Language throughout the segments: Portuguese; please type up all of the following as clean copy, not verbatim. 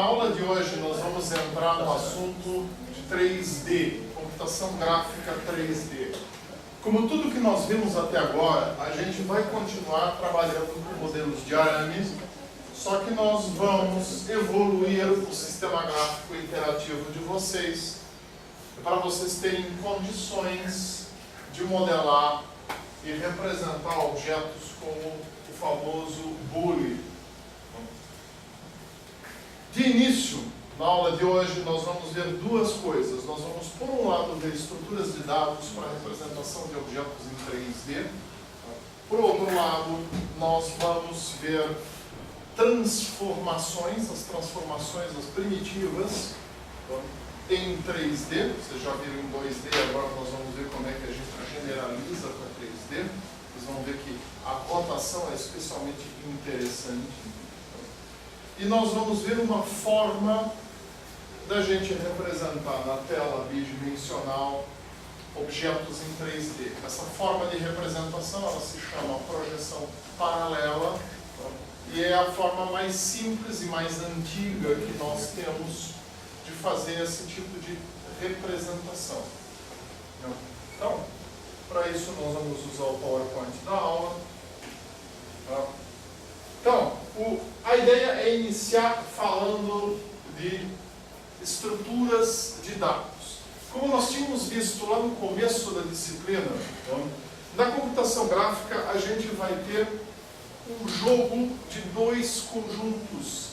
Na aula de hoje nós vamos entrar no assunto de 3D, computação gráfica 3D. Como tudo que nós vimos até agora, a gente vai continuar trabalhando com modelos de arame, só que nós vamos evoluir o sistema gráfico interativo de vocês, para vocês terem condições de modelar e representar objetos como o famoso Boolean. De início, na aula de hoje, nós vamos ver duas coisas. Nós vamos, por um lado, ver estruturas de dados para representação de objetos em 3D. Por outro lado, nós vamos ver transformações, as transformações, as primitivas, em 3D. Vocês já viram em 2D, agora nós vamos ver como é que a gente generaliza para 3D. Vocês vão ver que a rotação é especialmente interessante. E nós vamos ver uma forma da gente representar na tela bidimensional objetos em 3D. Essa forma de representação ela se chama projeção paralela, e é a forma mais simples e mais antiga que nós temos de fazer esse tipo de representação. Então, para isso nós vamos usar o PowerPoint da aula. Então, a ideia é iniciar falando de estruturas de dados. Como nós tínhamos visto lá no começo da disciplina, na computação gráfica a gente vai ter um jogo de dois conjuntos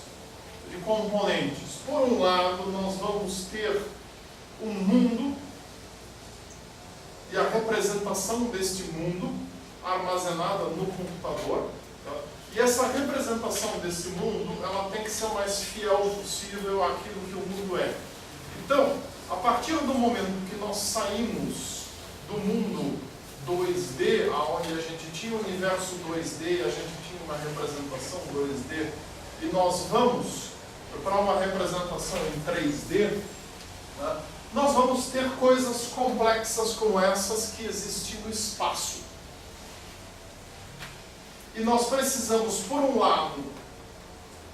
de componentes. Por um lado, nós vamos ter um mundo e a representação deste mundo armazenada no computador. E essa representação desse mundo, ela tem que ser o mais fiel possível àquilo que o mundo é. Então, a partir do momento que nós saímos do mundo 2D, onde a gente tinha o universo 2D, a gente tinha uma representação 2D, e nós vamos para uma representação em 3D, nós vamos ter coisas complexas como essas que existem no espaço. E nós precisamos, por um lado,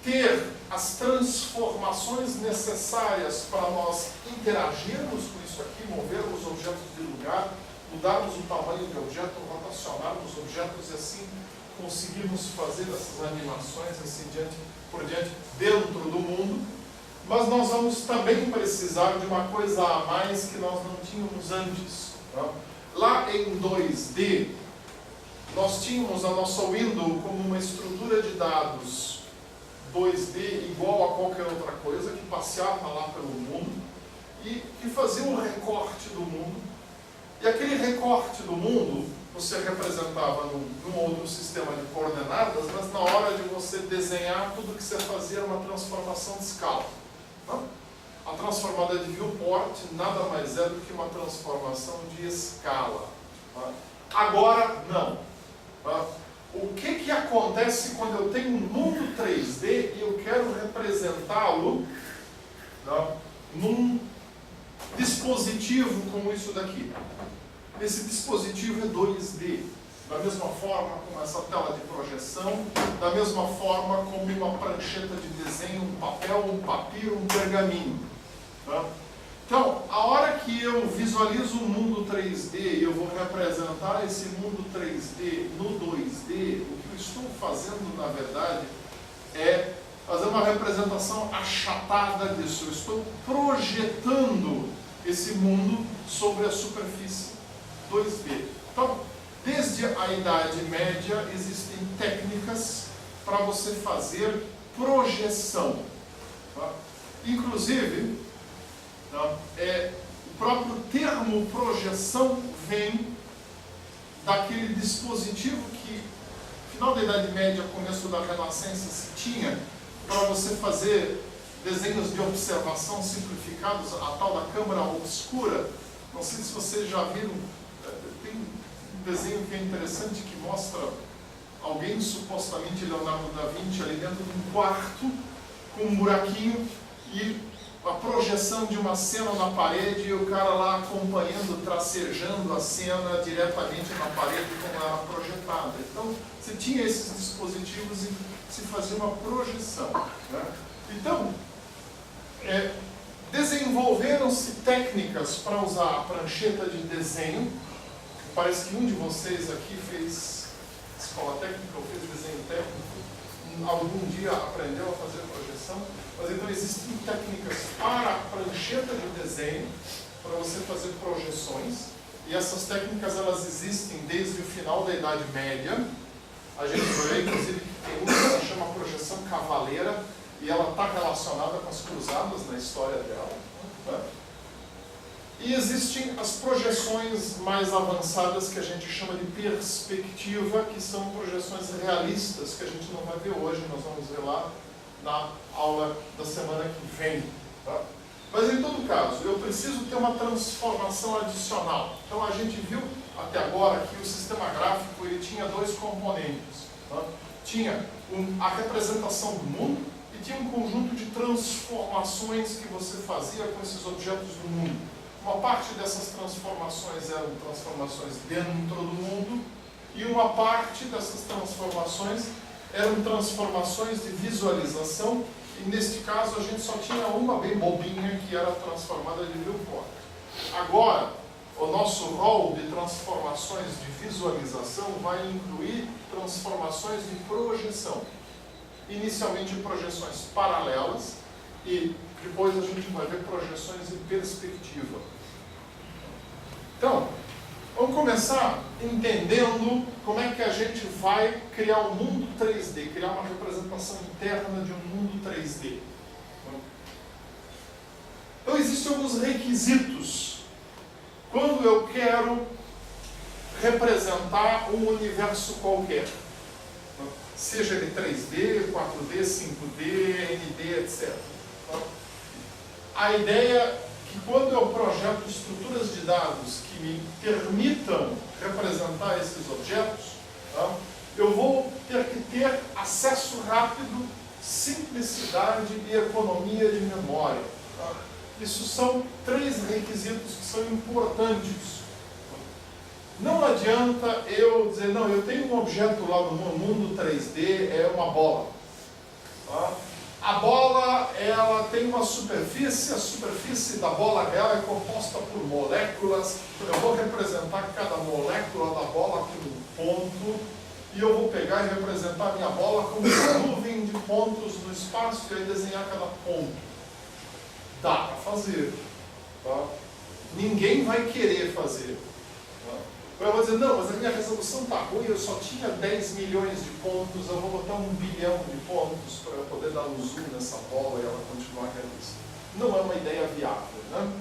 ter as transformações necessárias para nós interagirmos com isso aqui, movermos objetos de lugar, mudarmos o tamanho do objeto, rotacionarmos objetos e assim conseguirmos fazer essas animações assim por diante dentro do mundo. Mas nós vamos também precisar de uma coisa a mais que nós não tínhamos antes. Lá em 2D, nós tínhamos a nossa window como uma estrutura de dados 2D igual a qualquer outra coisa, que passeava lá pelo mundo e que fazia um recorte do mundo. E aquele recorte do mundo você representava num outro sistema de coordenadas, mas na hora de você desenhar, tudo que você fazia era uma transformação de escala. A transformada de viewport nada mais é do que uma transformação de escala. Agora, não. O que acontece quando eu tenho um mundo 3D e eu quero representá-lo num dispositivo como isso daqui? Esse dispositivo é 2D, da mesma forma como essa tela de projeção, da mesma forma como uma prancheta de desenho, um papel, um papiro, um pergaminho. Então, a hora que eu visualizo um mundo 3D e eu vou representar esse mundo 3D no 2D, o que eu estou fazendo, na verdade, é fazer uma representação achatada disso. Eu estou projetando esse mundo sobre a superfície 2D. Então, desde a Idade Média, existem técnicas para você fazer projeção. Inclusive, o próprio termo projeção vem daquele dispositivo que, no final da Idade Média, começo da Renascença, se tinha para você fazer desenhos de observação simplificados, a tal da câmara obscura. Não sei se vocês já viram, tem um desenho que é interessante que mostra alguém, supostamente Leonardo da Vinci, ali dentro de um quarto com um buraquinho e a projeção de uma cena na parede e o cara lá acompanhando, tracejando a cena diretamente na parede como era projetada. Então, você tinha esses dispositivos e se fazia uma projeção. Então, Desenvolveram-se técnicas para usar a prancheta de desenho. Parece que um de vocês aqui fez escola técnica ou fez desenho técnico, algum dia aprendeu a fazer projeção, mas então existem técnicas para a prancheta de desenho, para você fazer projeções, e essas técnicas elas existem desde o final da Idade Média. A gente vê, inclusive, que tem uma que se chama projeção cavaleira, e ela está relacionada com as cruzadas na história dela. Né? E existem as projeções mais avançadas que a gente chama de perspectiva, que são projeções realistas, que a gente não vai ver hoje, nós vamos ver lá na aula da semana que vem. Tá? Mas em todo caso, eu preciso ter uma transformação adicional. Então a gente viu até agora que o sistema gráfico ele tinha dois componentes. Tá? Tinha a representação do mundo e tinha um conjunto de transformações que você fazia com esses objetos do mundo. Uma parte dessas transformações eram transformações dentro do mundo e uma parte dessas transformações eram transformações de visualização, e neste caso a gente só tinha uma bem bobinha que era transformada de viewport. Agora, o nosso rol de transformações de visualização vai incluir transformações de projeção. Inicialmente projeções paralelas e depois a gente vai ver projeções em perspectiva. Então, vamos começar entendendo como é que a gente vai criar um mundo 3D, criar uma representação interna de um mundo 3D. Então, existem alguns requisitos quando eu quero representar um universo qualquer. Seja ele 3D, 4D, 5D, ND, etc. A ideia é que quando eu projeto estruturas de dados que me permitam representar esses objetos, tá, eu vou ter que ter acesso rápido, simplicidade e economia de memória. Tá? Isso são três requisitos que são importantes. Não adianta eu dizer, não, eu tenho um objeto lá no mundo 3D, é uma bola. Tá? A bola, ela tem uma superfície, a superfície da bola real é composta por moléculas. Eu vou representar cada molécula da bola como um ponto, e eu vou pegar e representar a minha bola como uma nuvem de pontos no espaço, e aí desenhar cada ponto. Dá para fazer. Tá? Ninguém vai querer fazer. Tá? Eu vou dizer, não, mas a minha resolução está ruim, eu só tinha 10 milhões de pontos, eu vou botar 1 bilhão de pontos para eu poder dar um zoom nessa bola e ela continuar realista. Não é uma ideia viável, né?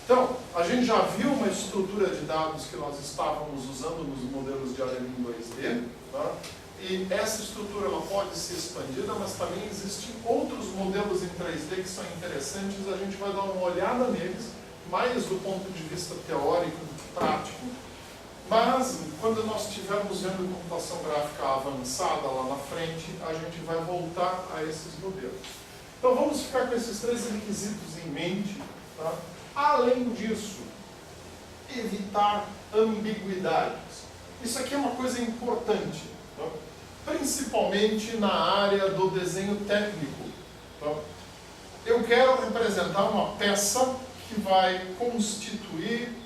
Então, a gente já viu uma estrutura de dados que nós estávamos usando nos modelos de ALM em 2D, tá? E essa estrutura ela pode ser expandida, mas também existem outros modelos em 3D que são interessantes, a gente vai dar uma olhada neles, mais do ponto de vista teórico, prático. Mas, quando nós estivermos vendo computação gráfica avançada lá na frente, a gente vai voltar a esses modelos. Então, vamos ficar com esses três requisitos em mente. Tá? Além disso, evitar ambiguidades. Isso aqui é uma coisa importante, tá? Principalmente na área do desenho técnico. Tá? Eu quero representar uma peça que vai constituir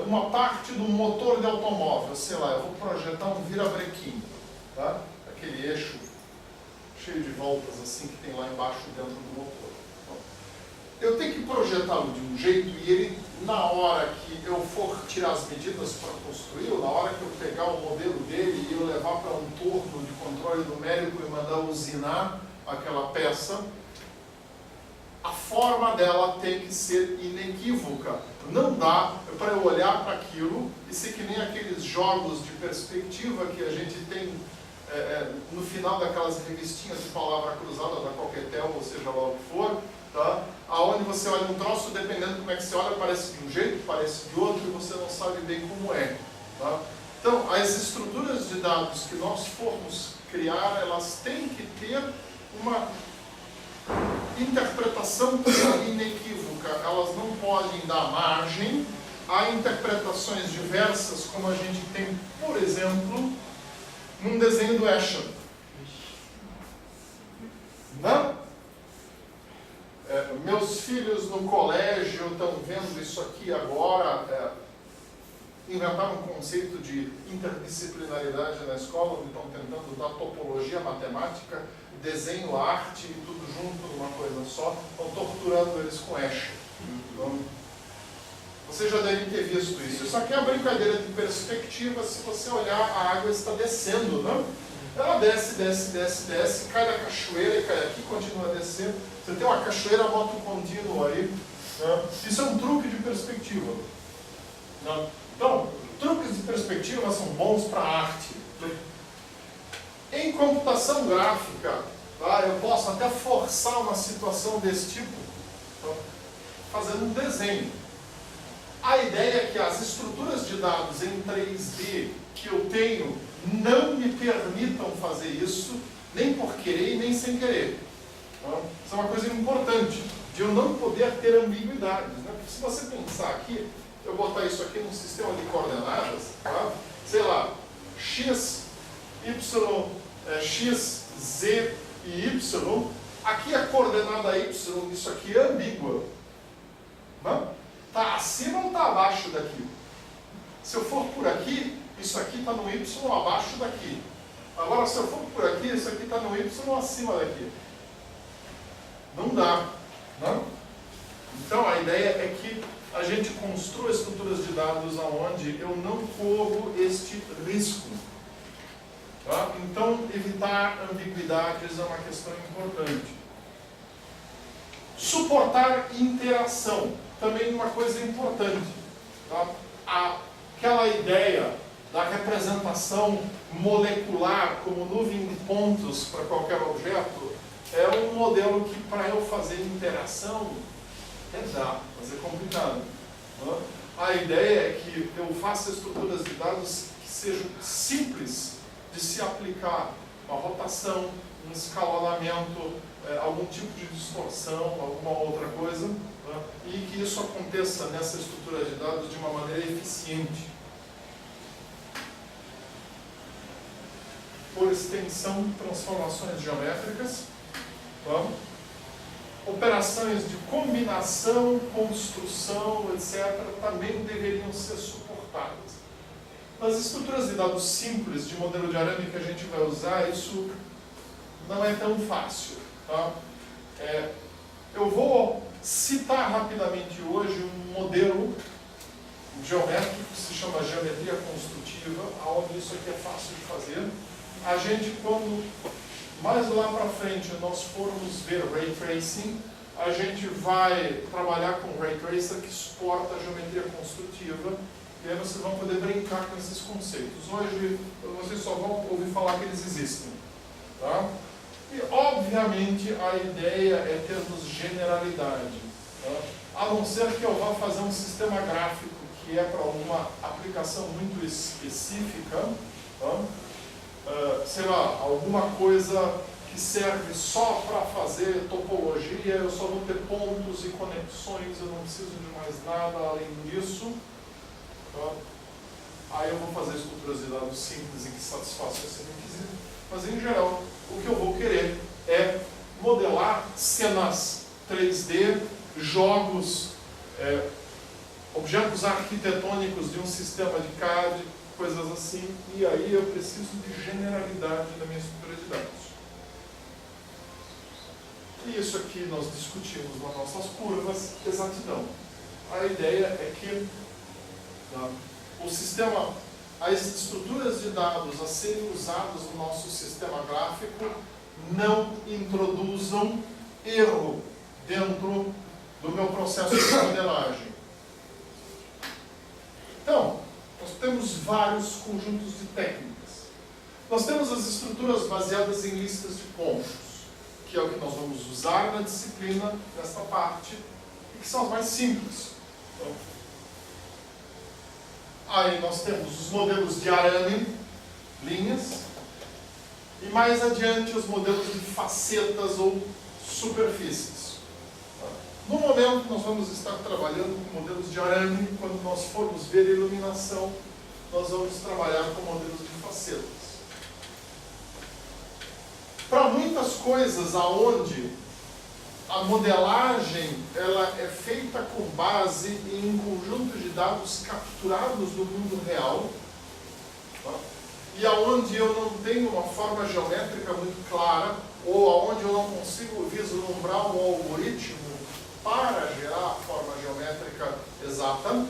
uma parte do motor de automóvel, sei lá, eu vou projetar um virabrequim, tá? Aquele eixo cheio de voltas assim que tem lá embaixo dentro do motor. Eu tenho que projetá-lo de um jeito e ele, na hora que eu for tirar as medidas para construir, ou na hora que eu pegar o modelo dele e eu levar para um torno de controle numérico e mandar usinar aquela peça, a forma dela tem que ser inequívoca. Não dá para eu olhar para aquilo e ser que nem aqueles jogos de perspectiva que a gente tem no final daquelas revistinhas de palavra cruzada da Coquetel, ou seja lá o que for, tá? Aonde você olha um troço, dependendo de como é que você olha, parece de um jeito, parece de outro, e você não sabe bem como é. Tá? Então, as estruturas de dados que nós formos criar, elas têm que ter uma interpretação inequívoca, elas não podem dar margem a interpretações diversas, como a gente tem, por exemplo, num desenho do Escher. Não? Meus filhos no colégio estão vendo isso aqui agora, inventaram um conceito de interdisciplinaridade na escola, onde estão tentando dar topologia matemática, desenho, arte e tudo junto numa coisa só, estão torturando eles com Escher. Então, vocês já devem ter visto isso. Isso aqui é uma brincadeira de perspectiva. Se você olhar, a água está descendo, não? Ela desce, desce, desce, desce, cai na cachoeira e cai aqui, continua a descer. Você tem uma cachoeira moto contínuo aí. Né? Isso é um truque de perspectiva. Né? Então, truques de perspectiva são bons para a arte. Em computação gráfica, tá? Eu posso até forçar uma situação desse tipo, tá? Fazendo um desenho. A ideia é que as estruturas de dados em 3D que eu tenho não me permitam fazer isso, nem por querer e nem sem querer. Tá? Isso é uma coisa importante, de eu não poder ter ambiguidades. Né? Porque se você pensar aqui, eu botar isso aqui num sistema de coordenadas, tá? Sei lá, x, y, x, z e y, aqui a coordenada y, isso aqui é ambígua. Está acima ou está abaixo daqui? Se eu for por aqui, isso aqui está no y abaixo daqui. Agora, se eu for por aqui, isso aqui está no y acima daqui. Não dá. Não? Então, a ideia é que a gente construa estruturas de dados onde eu não corro este risco. Tá? Então, evitar ambiguidades é uma questão importante. Suportar interação, também uma coisa importante. Tá? Aquela ideia da representação molecular como nuvem de pontos para qualquer objeto é um modelo que, para eu fazer interação, dá, mas é complicado. Tá? A ideia é que eu faça estruturas de dados que sejam simples de se aplicar, uma rotação, um escalonamento, algum tipo de distorção, alguma outra coisa, tá? E que isso aconteça nessa estrutura de dados de uma maneira eficiente. Por extensão, transformações geométricas, tá? Operações de combinação, construção, etc., também deveriam ser suportadas. Nas estruturas de dados simples de modelo de arame que a gente vai usar, isso não é tão fácil. Tá? Eu vou citar rapidamente hoje um modelo geométrico que se chama geometria construtiva, onde isso aqui é fácil de fazer. A gente, quando mais lá para frente nós formos ver Ray Tracing, a gente vai trabalhar com Ray Tracer que suporta a geometria construtiva, e aí vocês vão poder brincar com esses conceitos. Hoje vocês só vão ouvir falar que eles existem. Tá? E obviamente a ideia é termos generalidade. Tá? A não ser que eu vá fazer um sistema gráfico que é para uma aplicação muito específica, tá? Sei lá, alguma coisa que serve só para fazer topologia, eu só vou ter pontos e conexões, eu não preciso de mais nada além disso. Tá? Aí eu vou fazer estruturas de dados simples e que satisfaçam esse requisito. Mas em geral, o que eu vou querer é modelar cenas 3D, jogos, objetos arquitetônicos de um sistema de CAD, coisas assim, e aí eu preciso de generalidade na minha estrutura de dados. E isso aqui nós discutimos nas nossas curvas, exatidão. A ideia é que o sistema, as estruturas de dados a serem usadas no nosso sistema gráfico não introduzam erro dentro do meu processo de modelagem. Então, nós temos vários conjuntos de técnicas. Nós temos as estruturas baseadas em listas de pontos, que é o que nós vamos usar na disciplina, nesta parte, e que são as mais simples. Então, aí nós temos os modelos de arame, linhas, e mais adiante os modelos de facetas ou superfícies. No momento, nós vamos estar trabalhando com modelos de arame. Quando nós formos ver iluminação, nós vamos trabalhar com modelos de facetas. Para muitas coisas aonde a modelagem ela é feita com base em um conjunto de dados capturados no mundo real, tá? E aonde eu não tenho uma forma geométrica muito clara, ou aonde eu não consigo vislumbrar um algoritmo para gerar a forma geométrica exata,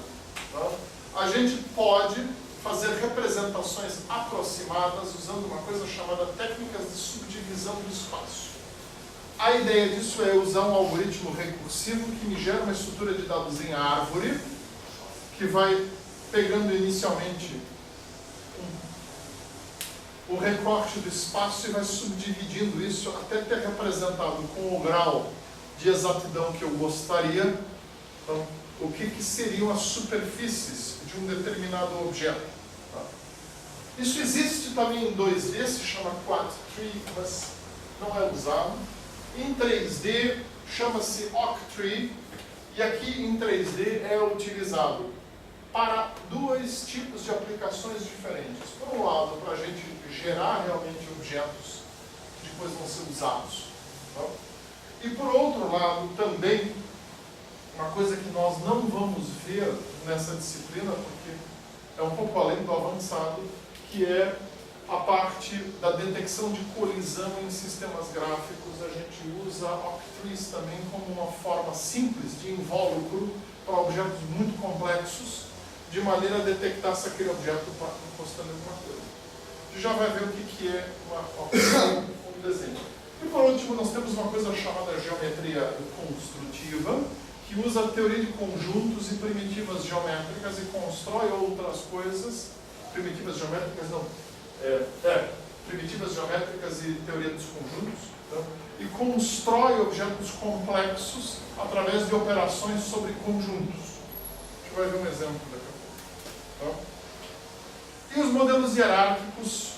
tá? A gente pode fazer representações aproximadas usando uma coisa chamada técnicas de subdivisão do espaço. A ideia disso é usar um algoritmo recursivo que me gera uma estrutura de dados em árvore, que vai pegando inicialmente o recorte do espaço e vai subdividindo isso até ter representado com o grau de exatidão que eu gostaria, então, o que seriam as superfícies de um determinado objeto. Tá? Isso existe também em 2D, se chama Quad Tree, mas não é usado. Em 3D chama-se Octree, e aqui em 3D é utilizado para dois tipos de aplicações diferentes. Por um lado, para a gente gerar realmente objetos que depois vão ser usados. Tá? E por outro lado, também, uma coisa que nós não vamos ver nessa disciplina, porque é um pouco além do avançado, que é a parte da detecção de colisão em sistemas gráficos. A gente usa Octrees também como uma forma simples de invólucro para objetos muito complexos, de maneira a detectar se aquele objeto está encostando em alguma coisa. A gente já vai ver o que é um desenho. E por último, nós temos uma coisa chamada geometria construtiva, que usa a teoria de conjuntos e primitivas geométricas e constrói outras coisas. Primitivas geométricas não. Primitivas geométricas e teoria dos conjuntos. Tá? E constrói objetos complexos através de operações sobre conjuntos. A gente vai ver um exemplo daqui a pouco. Tá? E os modelos hierárquicos,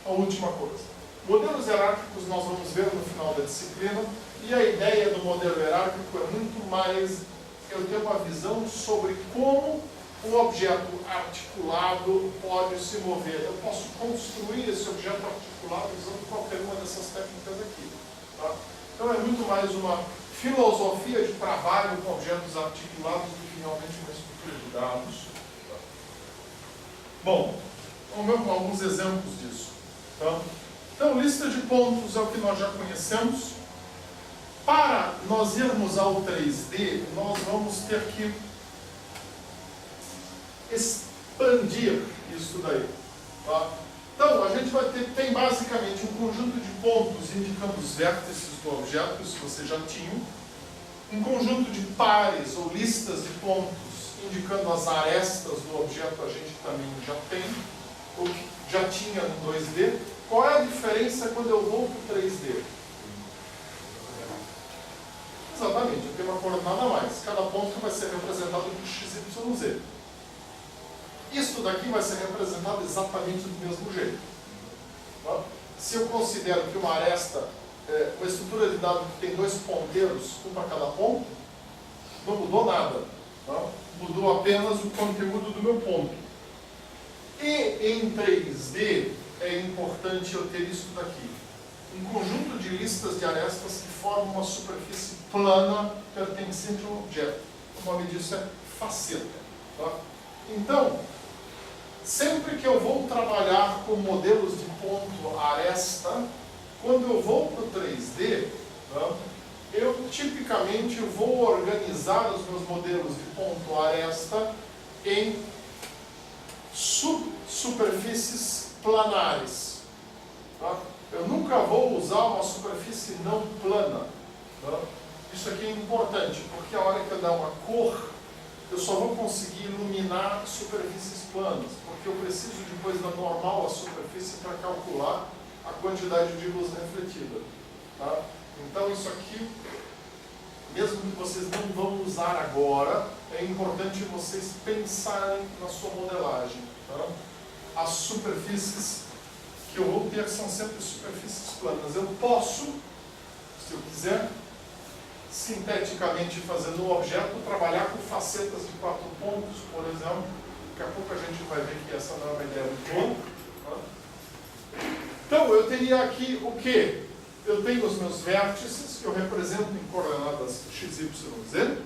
a última coisa. Modelos hierárquicos nós vamos ver no final da disciplina, e a ideia do modelo hierárquico é muito mais eu ter uma visão sobre como um objeto articulado pode se mover. Eu posso construir esse objeto articulado usando qualquer uma dessas técnicas aqui. Tá? Então é muito mais uma filosofia de trabalho com objetos articulados do que realmente uma estrutura de dados. Tá? Bom, vamos ver alguns exemplos disso. Tá? Então, lista de pontos é o que nós já conhecemos. Para nós irmos ao 3D, nós vamos ter que expandir isso daí. Tá? Então, a gente tem basicamente um conjunto de pontos indicando os vértices do objeto, isso vocês já tinham. Um conjunto de pares ou listas de pontos indicando as arestas do objeto, a gente também já tem, ou que já tinha no 2D. Qual é a diferença quando eu vou para o 3D? Exatamente, eu tenho uma coordenada a mais. Cada ponto vai ser representado por x, y, z. Isso daqui vai ser representado exatamente do mesmo jeito. Tá? Se eu considero que uma aresta é uma estrutura de dado que tem dois ponteiros, um para cada ponto, não mudou nada. Tá? Mudou apenas o conteúdo do meu ponto. E em 3D, é importante eu ter isso daqui. Um conjunto de listas de arestas que formam uma superfície plana pertencente a um objeto. O nome disso é faceta. Tá? Então, sempre que eu vou trabalhar com modelos de ponto aresta, quando eu vou para o 3D, tá? Eu tipicamente vou organizar os meus modelos de ponto aresta em subsuperfícies planares. Tá? Eu nunca vou usar uma superfície não plana. Tá? Isso aqui é importante, porque a hora que eu der uma cor, eu só vou conseguir iluminar superfícies planas, porque eu preciso depois da normal a superfície para calcular a quantidade de luz refletida. Tá? Então isso aqui, mesmo que vocês não vão usar agora, é importante vocês pensarem na sua modelagem. Tá? As superfícies que eu vou ter são sempre superfícies planas. Eu posso, se eu quiser, sinteticamente fazendo um objeto, trabalhar com facetas de 4 pontos, por exemplo. Daqui a pouco a gente vai ver que essa não é uma ideia muito boa. Tá? Então, eu teria aqui o quê? eu tenho os meus vértices, que eu represento em coordenadas x, y, z.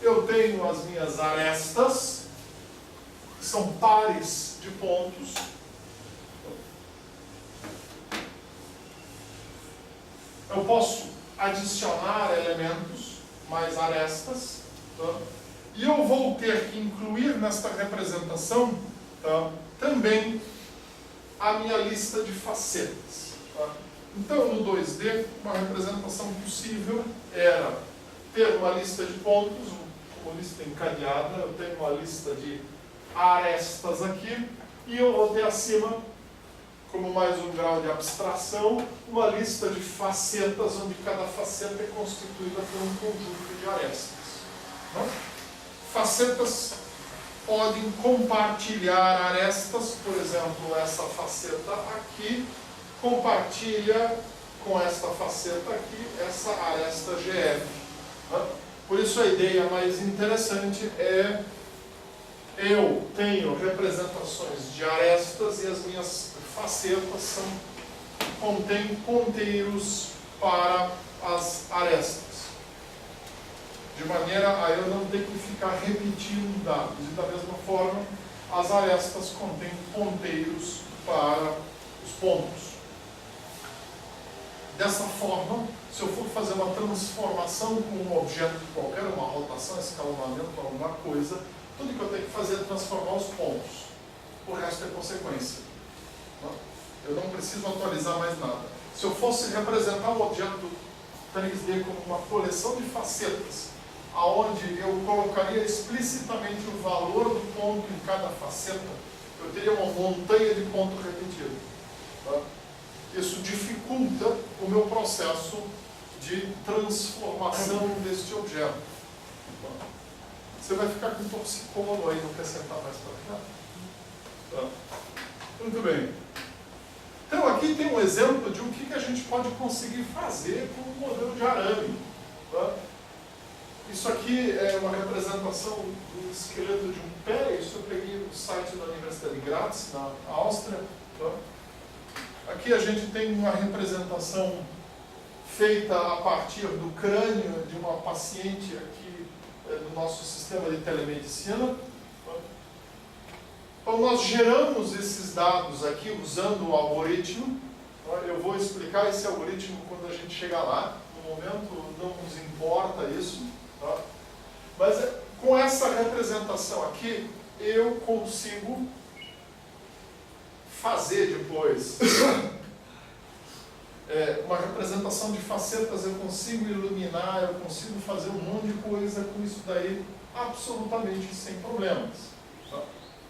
Eu tenho as minhas arestas, que são pares de pontos. Eu posso adicionar elementos, mais arestas, tá? E eu vou ter que incluir nesta representação, tá, também a minha lista de facetas. Tá? Então, no 2D, uma representação possível era ter uma lista de pontos, uma lista encadeada, eu tenho uma lista de arestas aqui, e eu vou ter acima, como mais um grau de abstração, uma lista de facetas, onde cada faceta é constituída por um conjunto de arestas. Tá? Facetas podem compartilhar arestas, por exemplo, essa faceta aqui compartilha com esta faceta aqui, essa aresta GF. Tá? Por isso a ideia mais interessante é eu tenho representações de arestas e as minhas facetas contêm ponteiros para as arestas. De maneira a eu não ter que ficar repetindo dados. E da mesma forma, as arestas contêm ponteiros para os pontos. Dessa forma, se eu for fazer uma transformação com um objeto qualquer, uma rotação, escalonamento, alguma coisa, tudo que eu tenho que fazer é transformar os pontos. O resto é consequência. Eu não preciso atualizar mais nada. Se eu fosse representar um objeto 3D como uma coleção de facetas, aonde eu colocaria explicitamente o valor do ponto em cada faceta, eu teria uma montanha de ponto repetido. Tá? Isso dificulta o meu processo de transformação deste objeto. Tá? Você vai ficar com torcicolo aí, não quer sentar mais para cá? Tá? Muito bem. Então aqui tem um exemplo de o que a gente pode conseguir fazer com o modelo de arame. Tá? Isso aqui é uma representação do esqueleto de um pé. Isso eu peguei no site da Universidade de Graz, na Áustria. Tá? Aqui a gente tem uma representação feita a partir do crânio de uma paciente aqui do nosso sistema de telemedicina. Tá? Então nós geramos esses dados aqui usando o algoritmo. Tá? Eu vou explicar esse algoritmo quando a gente chegar lá. No momento não nos importa isso. Tá? Mas com essa representação aqui, eu consigo fazer depois uma representação de facetas, eu consigo iluminar, eu consigo fazer um monte de coisa com isso daí, absolutamente sem problemas. Tá?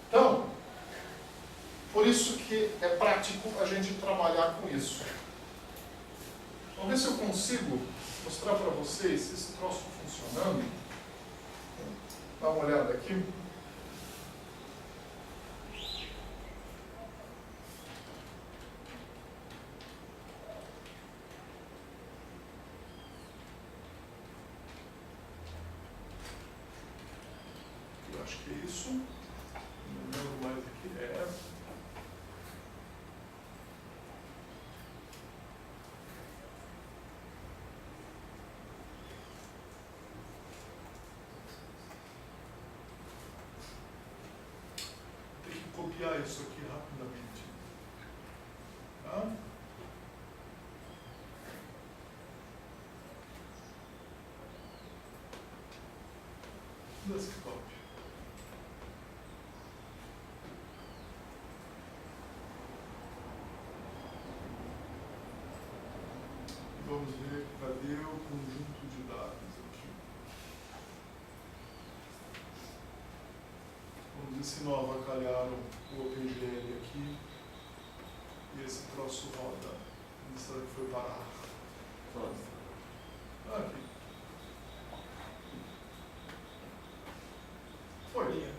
Então, por isso que é prático a gente trabalhar com isso. Vamos ver se eu consigo mostrar para vocês esse troço funcionando. Dá uma olhada aqui. Eu acho que é isso. Não lembro mais aqui. Copiar isso aqui rapidamente. Tá? Desktop. Vamos ver, cadê o conjunto de dados aqui? Vamos ver se não avacalharam o OpenGL aqui e esse troço roda. Onde será que foi parar? Aqui. Foi.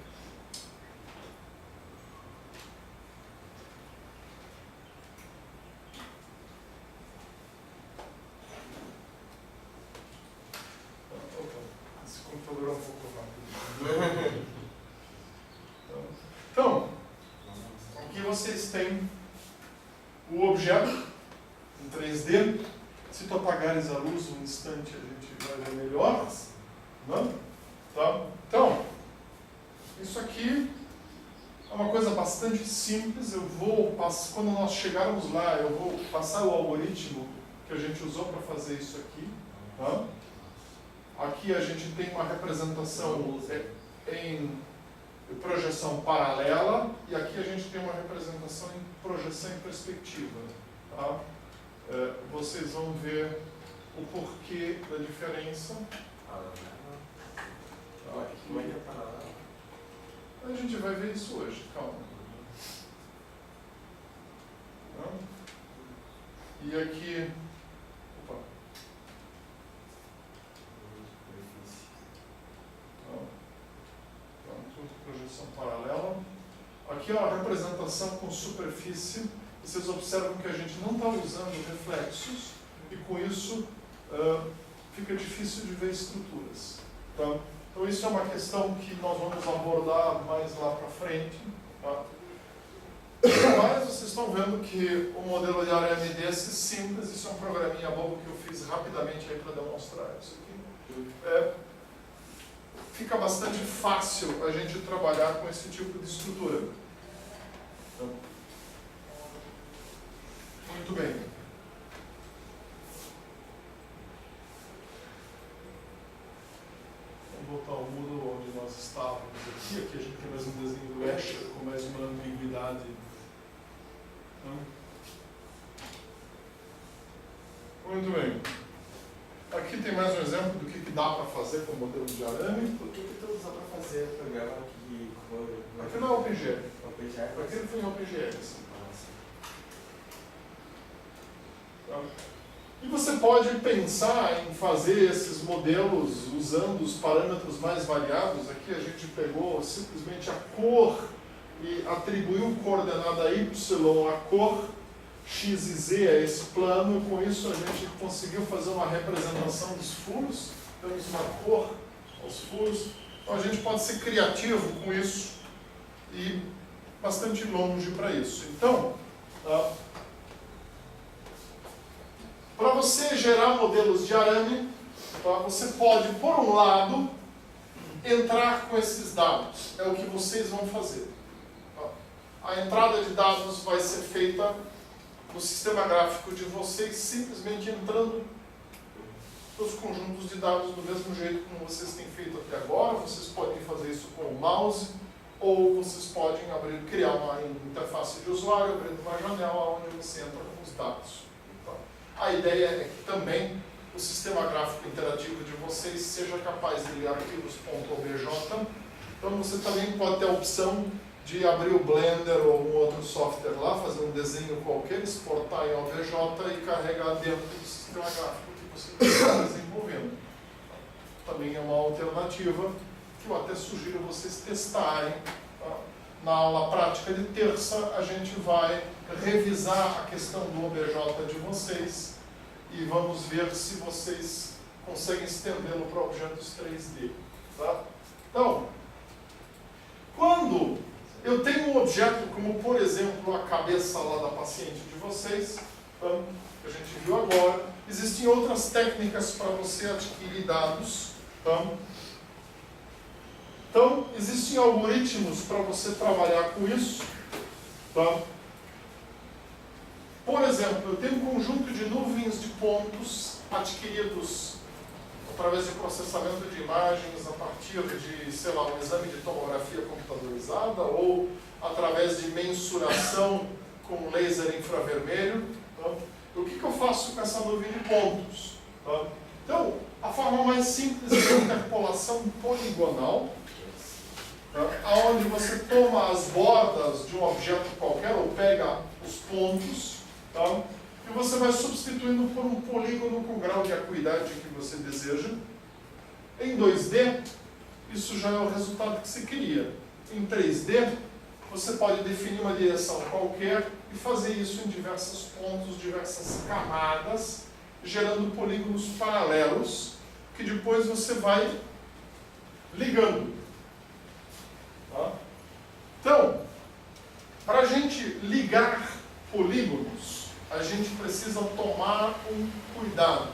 Esse computador é um pouco rápido. Então, aqui vocês têm o objeto em 3D, Se tu apagares a luz um instante, a gente vai ver melhor. Não? Tá? Então, isso aqui é uma coisa bastante simples. Eu vou passar, quando nós chegarmos lá, eu vou passar o algoritmo que a gente usou para fazer isso aqui. Tá? Aqui a gente tem uma representação em projeção paralela e aqui a gente tem uma representação em projeção em perspectiva. Tá? Vocês vão ver o porquê da diferença. A gente vai ver isso hoje, calma. E aqui. Opa. Pronto, projeção paralela. Aqui é a representação com superfície. Vocês observam que a gente não está usando reflexos e com isso fica difícil de ver estruturas. Tá? Então isso é uma questão que nós vamos abordar mais lá para frente. Tá? Mas vocês estão vendo que o modelo de arame desse simples, isso é um programinha bobo que eu fiz rapidamente aí para demonstrar isso aqui. Fica bastante fácil a gente trabalhar com esse tipo de estrutura. Então, muito bem. Vamos voltar ao Moodle onde nós estávamos aqui. Aqui a gente tem mais um desenho do Escher com mais uma ambiguidade. Muito bem. Aqui tem mais um exemplo do que dá para fazer com o modelo de arame. O que tu usa para fazer o programa que... Aqui não é OpenGL. OpenGL? Aqui foi em OpenGL. Tá? E você pode pensar em fazer esses modelos usando os parâmetros mais variados. Aqui a gente pegou simplesmente a cor e atribuiu coordenada y à cor x e z a esse plano. E com isso a gente conseguiu fazer uma representação dos furos. Temos uma cor aos furos. Então a gente pode ser criativo com isso e bastante longe para isso. Então, para você gerar modelos de arame, tá, você pode, por um lado, entrar com esses dados. É o que vocês vão fazer. Tá? A entrada de dados vai ser feita no sistema gráfico de vocês, simplesmente entrando nos conjuntos de dados do mesmo jeito como vocês têm feito até agora. Vocês podem fazer isso com o mouse, ou vocês podem criar uma interface de usuário, abrindo uma janela onde você entra com os dados. A ideia é que também o sistema gráfico interativo de vocês seja capaz de ler arquivos .obj. Então você também pode ter a opção de abrir o Blender ou um outro software lá, fazer um desenho qualquer, exportar em OBJ e carregar dentro do sistema gráfico que você está desenvolvendo. Também é uma alternativa que eu até sugiro vocês testarem. Tá? Na aula prática de terça, a gente vai revisar a questão do OBJ de vocês e vamos ver se vocês conseguem estendê-lo para objetos 3D. Tá? Então, quando eu tenho um objeto como, por exemplo, a cabeça lá da paciente de vocês, que a gente viu agora, existem outras técnicas para você adquirir dados. Então, existem algoritmos para você trabalhar com isso. Por exemplo, eu tenho um conjunto de nuvens de pontos adquiridos através de processamento de imagens a partir de, sei lá, um exame de tomografia computadorizada ou através de mensuração com laser infravermelho. O que eu faço com essa nuvem de pontos? Então, a forma mais simples é a interpolação poligonal, onde você toma as bordas de um objeto qualquer, ou pega os pontos, e você vai substituindo por um polígono com o grau de acuidade que você deseja. Em 2D, isso já é o resultado que você queria. Em 3D, você pode definir uma direção qualquer e fazer isso em diversos pontos, diversas camadas, gerando polígonos paralelos, que depois você vai ligando. Então, para a gente ligar polígonos, a gente precisa tomar um cuidado.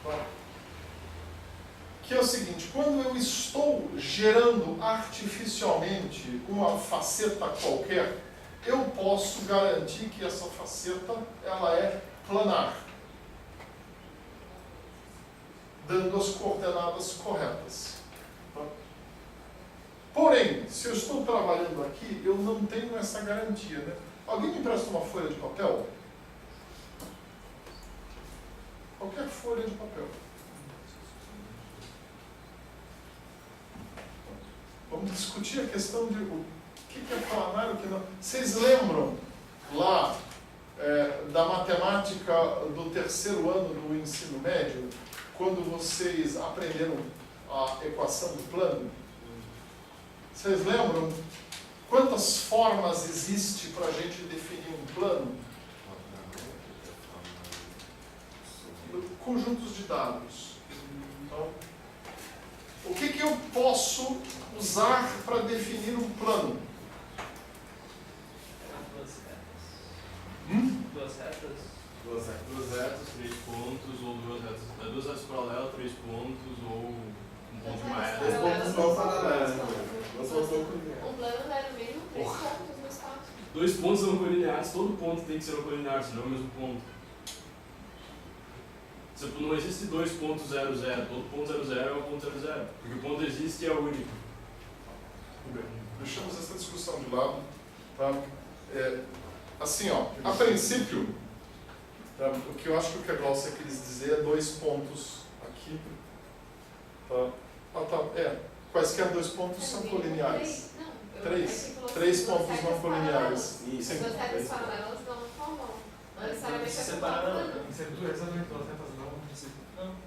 Tá? Que é o seguinte, quando eu estou gerando artificialmente uma faceta qualquer, eu posso garantir que essa faceta ela é planar, dando as coordenadas corretas. Tá? Porém, se eu estou trabalhando aqui, eu não tenho essa garantia. Né? Alguém me empresta uma folha de papel? Qualquer folha de papel. Vamos discutir a questão de o que é planar e o que não. Vocês lembram lá da matemática do terceiro ano do ensino médio, quando vocês aprenderam a equação do plano? Vocês lembram quantas formas existe para a gente definir um plano? Conjuntos de dados. Então, o que eu posso usar para definir um plano? Duas retas. Duas retas, 3 pontos, ou duas retas paralelas, 3 pontos, ou um ponto de uma reta. 2 pontos não paralelos. O plano era no mínimo 3 pontos no espaço. 2 pontos são colineares, todo ponto tem que ser um colinear, senão é o mesmo ponto. Não existe 2 pontos 0, 0, todo ponto 0, 0 é um ponto 0, 0, porque o ponto existe e é único. Bem, deixamos essa discussão de lado. Tá? Assim, ó, a princípio, tá? O que eu acho que o que a Glaucia quis dizer é 2 pontos aqui. Tá? Quaisquer 2 pontos são colineares. 3 pontos não colineares. Isso. As duas retas paralelas não formam. Não necessariamente Se é separar, Exatamente, duas retas não.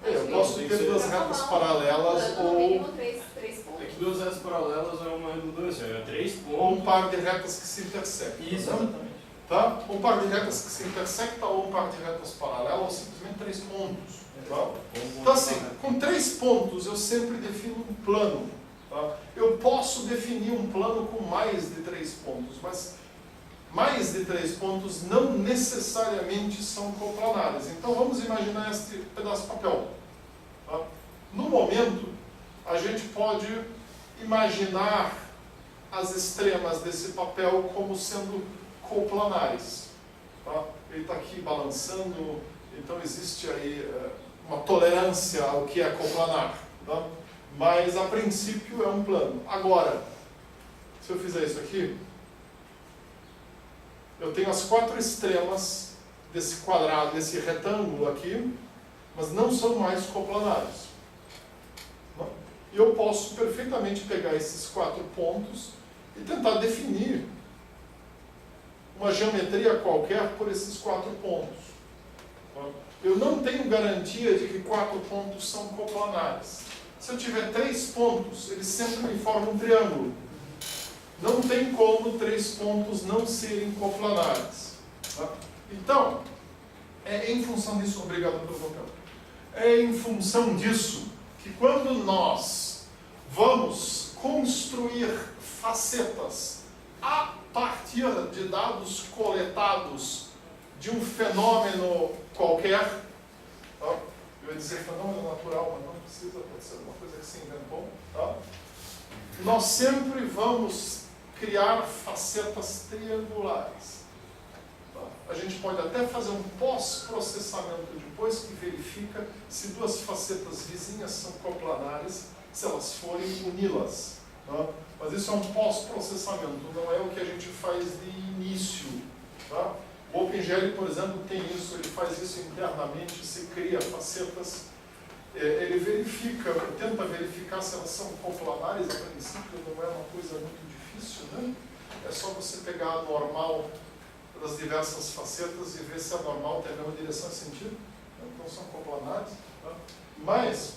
Eu posso ter 2 retas paralelas no ou mínimo 3 pontos. É que 2 retas paralelas é uma redundância, é 3 um pontos. par de retas que se intersectam. Isso, Não? exatamente. Tá? Um par de retas que se intersecta ou um par de retas paralelas ou simplesmente 3 pontos. Tá? Então assim, com 3 pontos eu sempre defino um plano. Tá? Eu posso definir um plano com mais de 3 pontos, mas mais de 3 pontos não necessariamente são coplanares. Então vamos imaginar este pedaço de papel. Tá? No momento, a gente pode imaginar as extremas desse papel como sendo coplanares. Tá? Ele está aqui balançando, então existe aí uma tolerância ao que é coplanar. Tá? Mas a princípio é um plano. Agora, se eu fizer isso aqui, eu tenho as 4 extremas desse quadrado, desse retângulo aqui, mas não são mais coplanares. E eu posso perfeitamente pegar esses 4 pontos e tentar definir uma geometria qualquer por esses 4 pontos. Eu não tenho garantia de que 4 pontos são coplanares. Se eu tiver 3 pontos, eles sempre me formam um triângulo. Não tem como 3 pontos não serem coplanares. Tá? Então, é em função disso, obrigado pelo papel, é em função disso que quando nós vamos construir facetas a partir de dados coletados de um fenômeno qualquer, tá? Eu ia dizer fenômeno natural, mas não precisa, pode ser uma coisa que se inventou, tá? Nós sempre vamos criar facetas triangulares. Tá? A gente pode até fazer um pós-processamento depois que verifica se 2 facetas vizinhas são coplanares, se elas forem uni-las. Tá? Mas isso é um pós-processamento, não é o que a gente faz de início. Tá? O OpenGL, por exemplo, tem isso, ele faz isso internamente, se cria facetas, ele verifica, tenta verificar se elas são coplanares, a princípio não é uma coisa muito difícil, né? É só você pegar a normal das diversas facetas e ver se a normal tem a mesma direção e sentido, então são coplanares. Tá? Mas,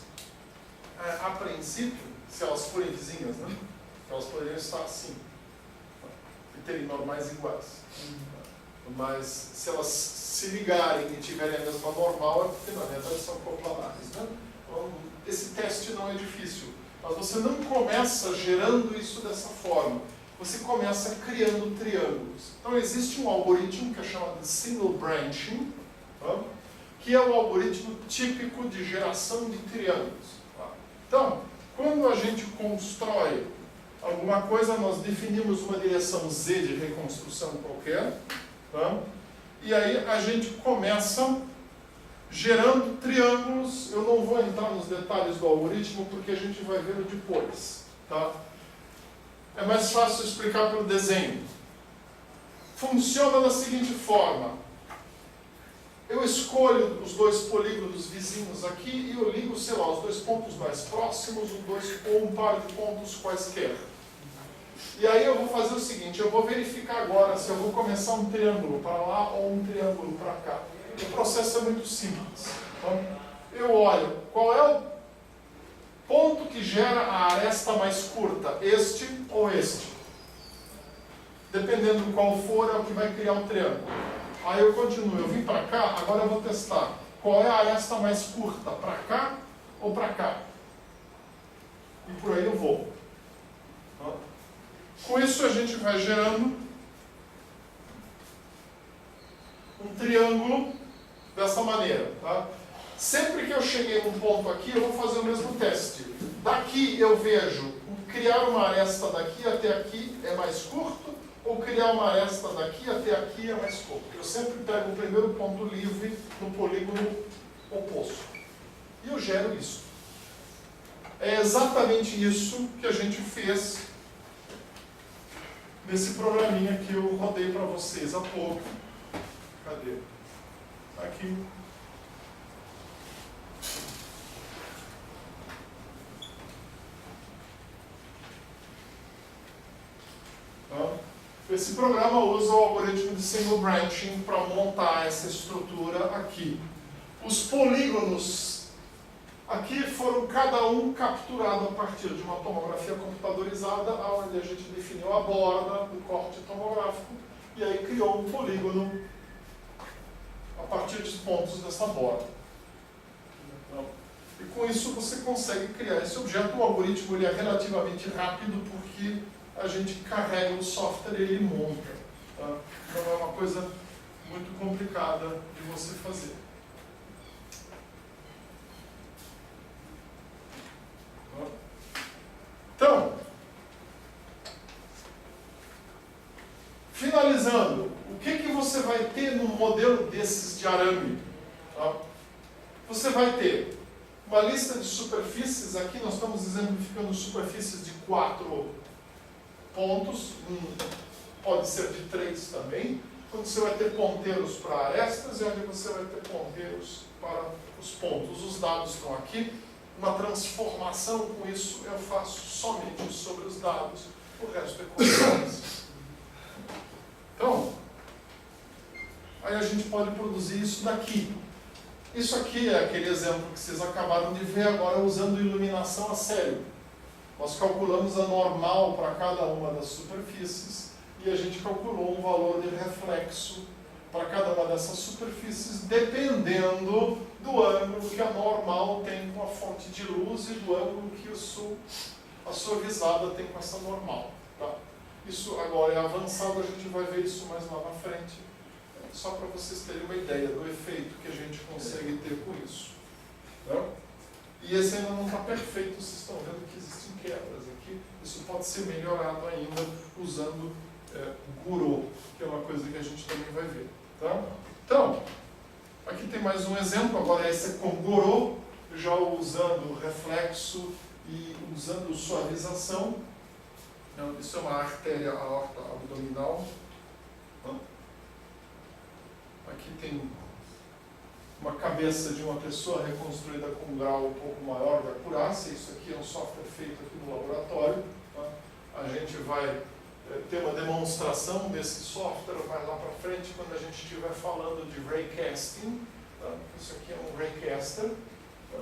a princípio, se elas forem vizinhas, né? Elas poderiam estar assim, e terem normais iguais. Mas se elas se ligarem e tiverem a mesma normal, é porque na verdade são coplanares. Né? Então, esse teste não é difícil, mas você não começa gerando isso dessa forma. você começa criando triângulos. Então existe um algoritmo que é chamado de single branching, tá? Que é o algoritmo típico de geração de triângulos. Tá? Então, quando a gente constrói alguma coisa, nós definimos uma direção Z de reconstrução qualquer, tá? E aí a gente começa gerando triângulos. Eu não vou entrar nos detalhes do algoritmo porque a gente vai ver depois. Tá? É mais fácil explicar pelo desenho. Funciona da seguinte forma. Eu escolho os dois polígonos vizinhos aqui e eu ligo, sei lá, os dois pontos mais próximos, ou um par de pontos quaisquer. E aí eu vou fazer o seguinte, eu vou verificar agora se eu vou começar um triângulo para lá ou um triângulo para cá. O processo é muito simples. Então, eu olho qual é o ponto que gera a aresta mais curta, este ou este. Dependendo de qual for, é o que vai criar o triângulo. Aí eu continuo, eu vim para cá, agora eu vou testar. Qual é a aresta mais curta, para cá ou para cá? E por aí eu vou. Com isso a gente vai gerando um triângulo dessa maneira. Tá? Sempre que eu cheguei num ponto aqui, eu vou fazer o mesmo teste. Daqui eu vejo, criar uma aresta daqui até aqui é mais curto, ou criar uma aresta daqui até aqui é mais curto. Eu sempre pego o primeiro ponto livre no polígono oposto. E eu gero isso. É exatamente isso que a gente fez nesse programinha que eu rodei para vocês há pouco. Cadê? Aqui. Tá? Esse programa usa o algoritmo de single branching para montar essa estrutura aqui. Os polígonos aqui foram cada um capturado a partir de uma tomografia computadorizada, onde a gente definiu a borda do corte tomográfico e aí criou um polígono a partir dos pontos dessa borda. E com isso você consegue criar esse objeto. O algoritmo ele é relativamente rápido porque a gente carrega o software e ele monta. Tá? Não é uma coisa muito complicada de você fazer. Então, finalizando, o que você vai ter num modelo desses de arame? Tá? Você vai ter uma lista de superfícies, aqui nós estamos exemplificando superfícies de 4 pontos, pode ser de 3 também, quando você vai ter ponteiros para arestas e onde você vai ter ponteiros para os pontos. Os dados estão aqui. Uma transformação com isso eu faço somente sobre os dados, o resto é consequência. Então, aí a gente pode produzir isso daqui. Isso aqui é aquele exemplo que vocês acabaram de ver agora usando iluminação a sério. Nós calculamos a normal para cada uma das superfícies e a gente calculou um valor de reflexo para cada uma dessas superfícies, dependendo do ângulo que a normal tem com a fonte de luz e do ângulo que a sua visada tem com essa normal. Tá? Isso agora é avançado, a gente vai ver isso mais lá na frente, só para vocês terem uma ideia do efeito que a gente consegue ter com isso. Tá? E esse ainda não está perfeito, vocês estão vendo que existem quebras aqui. Isso pode ser melhorado ainda usando Gouraud, que é uma coisa que a gente também vai ver. Tá? Então, aqui tem mais um exemplo, agora esse é com Gouraud, já usando reflexo e usando suavização. Então, isso é uma artéria aorta abdominal. Aqui tem uma cabeça de uma pessoa reconstruída com um grau um pouco maior de acurácia. Isso aqui é um software feito aqui no laboratório. Tá? A gente vai ter uma demonstração desse software, vai lá para frente quando a gente estiver falando de raycasting. Tá? Isso aqui é um raycaster. Tá?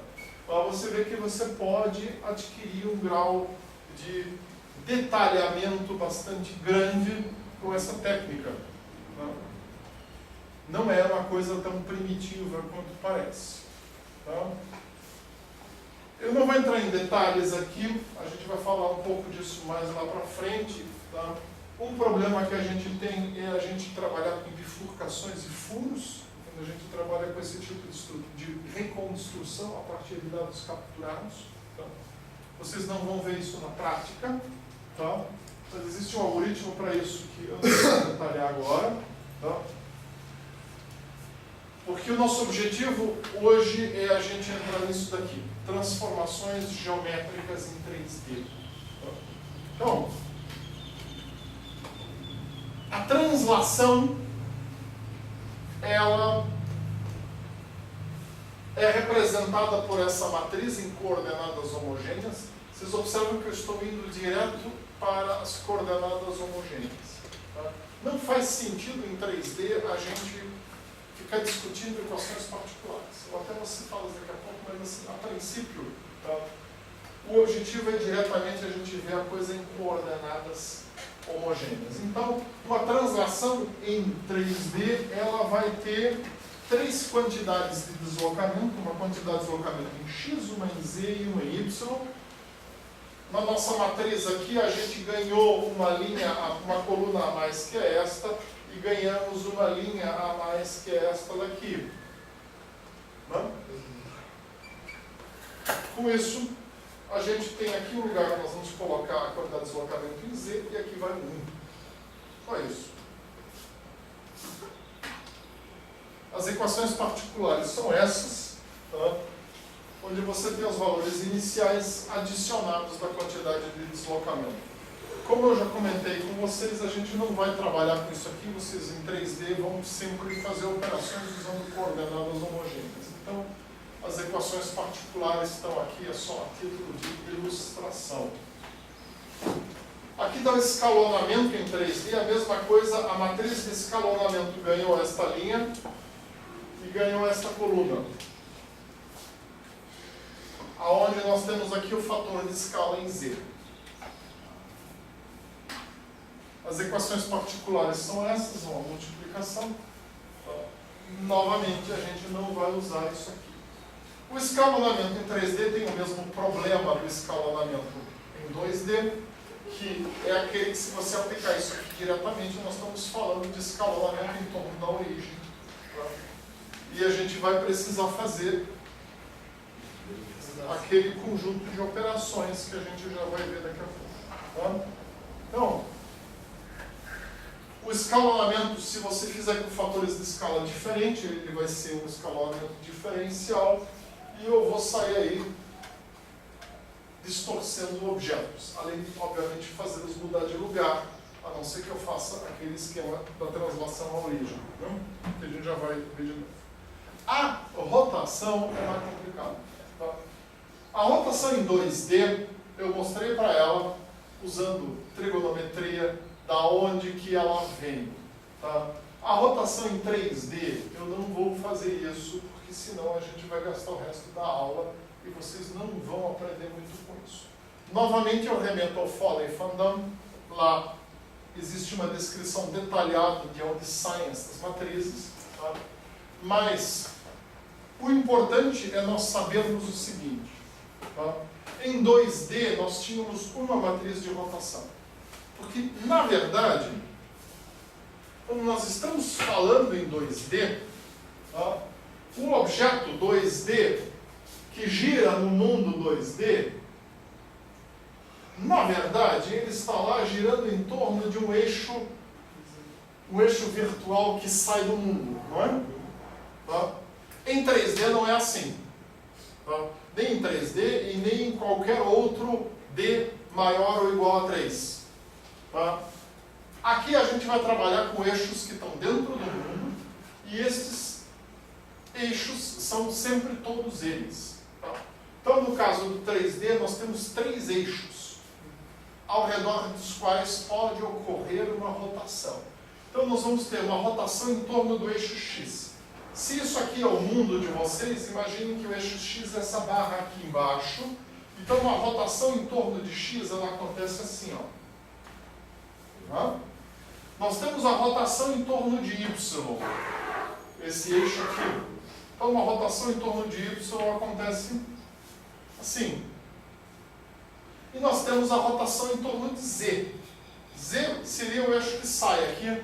Lá você vê que você pode adquirir um grau de detalhamento bastante grande com essa técnica. Tá? Não é uma coisa tão primitiva quanto parece. Tá? Eu não vou entrar em detalhes aqui, a gente vai falar um pouco disso mais lá para frente. Tá? Um problema que a gente tem é a gente trabalhar com bifurcações e furos, quando a gente trabalha com esse tipo de reconstrução a partir de dados capturados. Tá? Vocês não vão ver isso na prática, tá? Mas existe um algoritmo para isso que eu não vou detalhar agora. Tá? Porque o nosso objetivo hoje é a gente entrar nisso daqui, transformações geométricas em 3D. Tá? Então, a translação, ela é representada por essa matriz em coordenadas homogêneas. Vocês observam que eu estou indo direto para as coordenadas homogêneas. Tá? Não faz sentido em 3D a gente ficar discutindo equações particulares. Eu até vou citá-las daqui a pouco, mas assim, a princípio, tá? O objetivo é diretamente a gente ver a coisa em coordenadas homogêneas. Então, uma translação em 3D, ela vai ter três quantidades de deslocamento, uma quantidade de deslocamento em x, uma em z e uma em y. Na nossa matriz aqui, a gente ganhou uma linha, uma coluna a mais que é esta, e ganhamos uma linha a mais que é esta daqui. Não? Com isso, a gente tem aqui um lugar que nós vamos colocar a quantidade de deslocamento em z, e aqui vai 1. Só isso. As equações particulares são essas, tá? Onde você tem os valores iniciais adicionados da quantidade de deslocamento. Como eu já comentei com vocês, a gente não vai trabalhar com isso aqui, vocês em 3D vão sempre fazer operações usando coordenadas homogêneas. Então, as equações particulares estão aqui, é só a título de ilustração. Aqui dá o escalonamento em 3D, a mesma coisa, a matriz de escalonamento ganhou esta linha e ganhou esta coluna. Aonde nós temos aqui o fator de escala em Z. As equações particulares são essas, uma multiplicação. Novamente, a gente não vai usar isso aqui. O escalonamento em 3D tem o mesmo problema do escalonamento em 2D, que é aquele que, se você aplicar isso aqui diretamente, nós estamos falando de escalonamento em torno da origem. Tá? E a gente vai precisar fazer aquele conjunto de operações que a gente já vai ver daqui a pouco. Tá? Então, o escalonamento, se você fizer com fatores de escala diferentes, ele vai ser um escalonamento diferencial, e eu vou sair aí distorcendo objetos, além de, obviamente, fazê-los mudar de lugar, a não ser que eu faça aquele esquema da translação à origem, né? Que a gente já vai ver de novo. A rotação é mais complicada. Tá? A rotação em 2D, eu mostrei para ela, usando trigonometria, da onde que ela vem. Tá? A rotação em 3D, eu não vou fazer isso, porque senão a gente vai gastar o resto da aula e vocês não vão aprender muito com isso. Novamente eu remeto ao Foley-Van-Damme. Lá existe uma descrição detalhada de onde saem essas matrizes. Tá? Mas o importante é nós sabermos o seguinte. Tá? Em 2D nós tínhamos uma matriz de rotação. Porque, na verdade, quando nós estamos falando em 2D, tá? O objeto 2D que gira no mundo 2D, na verdade, ele está lá girando em torno de um eixo virtual que sai do mundo, não é? Tá? Em 3D não é assim. Tá? Nem em 3D e nem em qualquer outro D maior ou igual a 3. Tá? Aqui a gente vai trabalhar com eixos que estão dentro do mundo, e esses eixos são sempre todos eles. Tá? Então, no caso do 3D, nós temos 3 eixos, ao redor dos quais pode ocorrer uma rotação. Então, nós vamos ter uma rotação em torno do eixo X. Se isso aqui é o mundo de vocês, imaginem que o eixo X é essa barra aqui embaixo. Então, uma rotação em torno de X, ela acontece assim, ó. Tá? Nós temos a rotação em torno de Y, esse eixo aqui. Então, uma rotação em torno de Y acontece assim. E nós temos a rotação em torno de Z. Z seria o eixo que sai aqui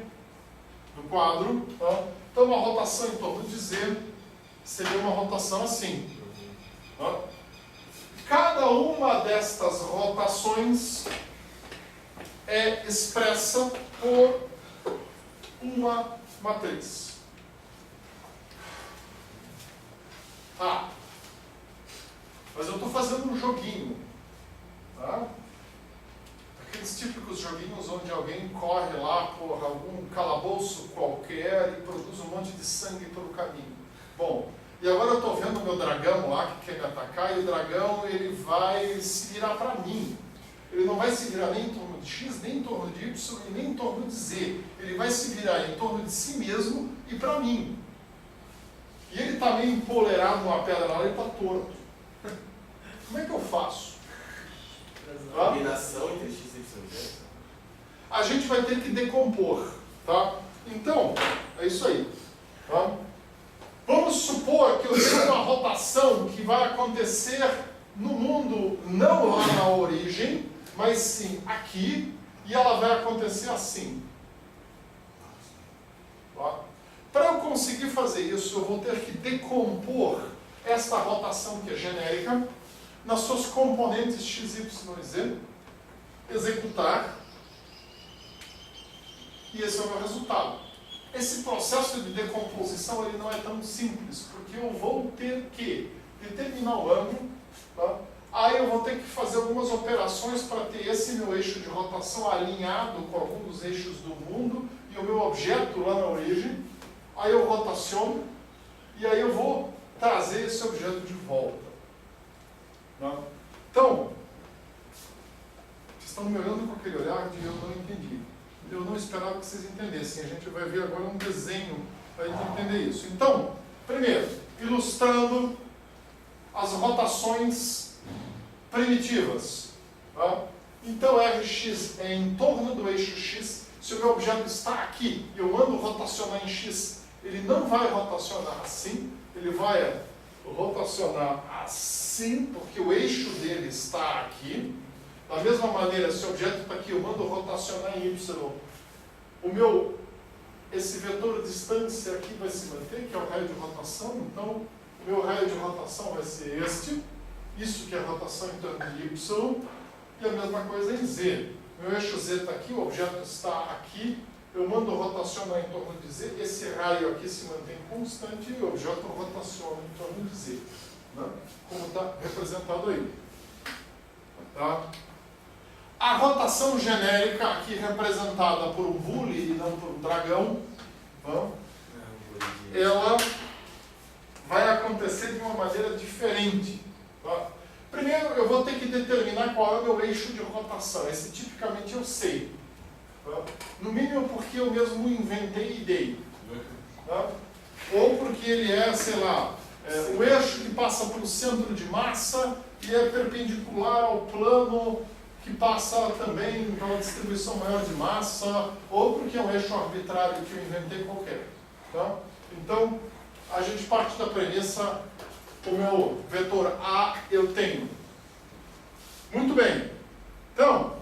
do quadro. Tá? Então, uma rotação em torno de Z seria uma rotação assim. Tá? Cada uma destas rotações é expressa por uma matriz. Tá. Mas eu estou fazendo um joguinho. Tá? Aqueles típicos joguinhos onde alguém corre lá por algum calabouço qualquer e produz um monte de sangue pelo caminho. Bom, e agora eu estou vendo o meu dragão lá que quer me atacar, e o dragão ele vai se virar para mim. Ele não vai se virar nem em torno de X, nem em torno de Y, e nem em torno de Z. Ele vai se virar em torno de si mesmo e para mim. E ele está meio empoleirado numa pedra lá, ele está torto. Como é que eu faço? Tá? Combinação entre X e Y. A gente vai ter que decompor. Tá? Então, é isso aí. Tá? Vamos supor que eu tenho uma rotação que vai acontecer no mundo, não lá na origem, mas sim aqui, e ela vai acontecer assim. Tá? Para eu conseguir fazer isso, eu vou ter que decompor esta rotação que é genérica nas suas componentes x, y e z, executar, e esse é o meu resultado. Esse processo de decomposição ele não é tão simples, porque eu vou ter que determinar o ângulo, tá? Aí eu vou ter que fazer algumas operações para ter esse meu eixo de rotação alinhado com algum dos eixos do mundo e o meu objeto lá na origem. Aí eu rotaciono e aí eu vou trazer esse objeto de volta. Tá? Então, vocês estão me olhando com aquele olhar de eu não entendi. Eu não esperava que vocês entendessem. A gente vai ver agora um desenho para entender isso. Então, primeiro, ilustrando as rotações primitivas. Tá? Então, Rx é em torno do eixo x. Se o meu objeto está aqui e eu mando rotacionar em x, ele não vai rotacionar assim, ele vai rotacionar assim, porque o eixo dele está aqui. Da mesma maneira, se o objeto está aqui, eu mando rotacionar em y, esse vetor de distância aqui vai se manter, que é o raio de rotação. Então, o meu raio de rotação vai ser este, isso que é a rotação em torno de y, e a mesma coisa em z. Meu eixo z está aqui, o objeto está aqui, eu mando rotacionar em torno de z, esse raio aqui se mantém constante e o objeto rotaciona em torno de z, né? Como está representado aí. Tá? A rotação genérica, aqui representada por um bully e não por um dragão, tá? Ela vai acontecer de uma maneira diferente. Tá? Primeiro, eu vou ter que determinar qual é o meu eixo de rotação. Esse tipicamente eu sei. Tá? No mínimo porque eu mesmo inventei e dei. Tá? Ou porque ele é, sei lá, o eixo que passa pelo centro de massa e é perpendicular ao plano que passa também pela distribuição maior de massa, ou porque é um eixo arbitrário que eu inventei qualquer. Tá? Então, a gente parte da premissa, o meu vetor A eu tenho. Muito bem. Então,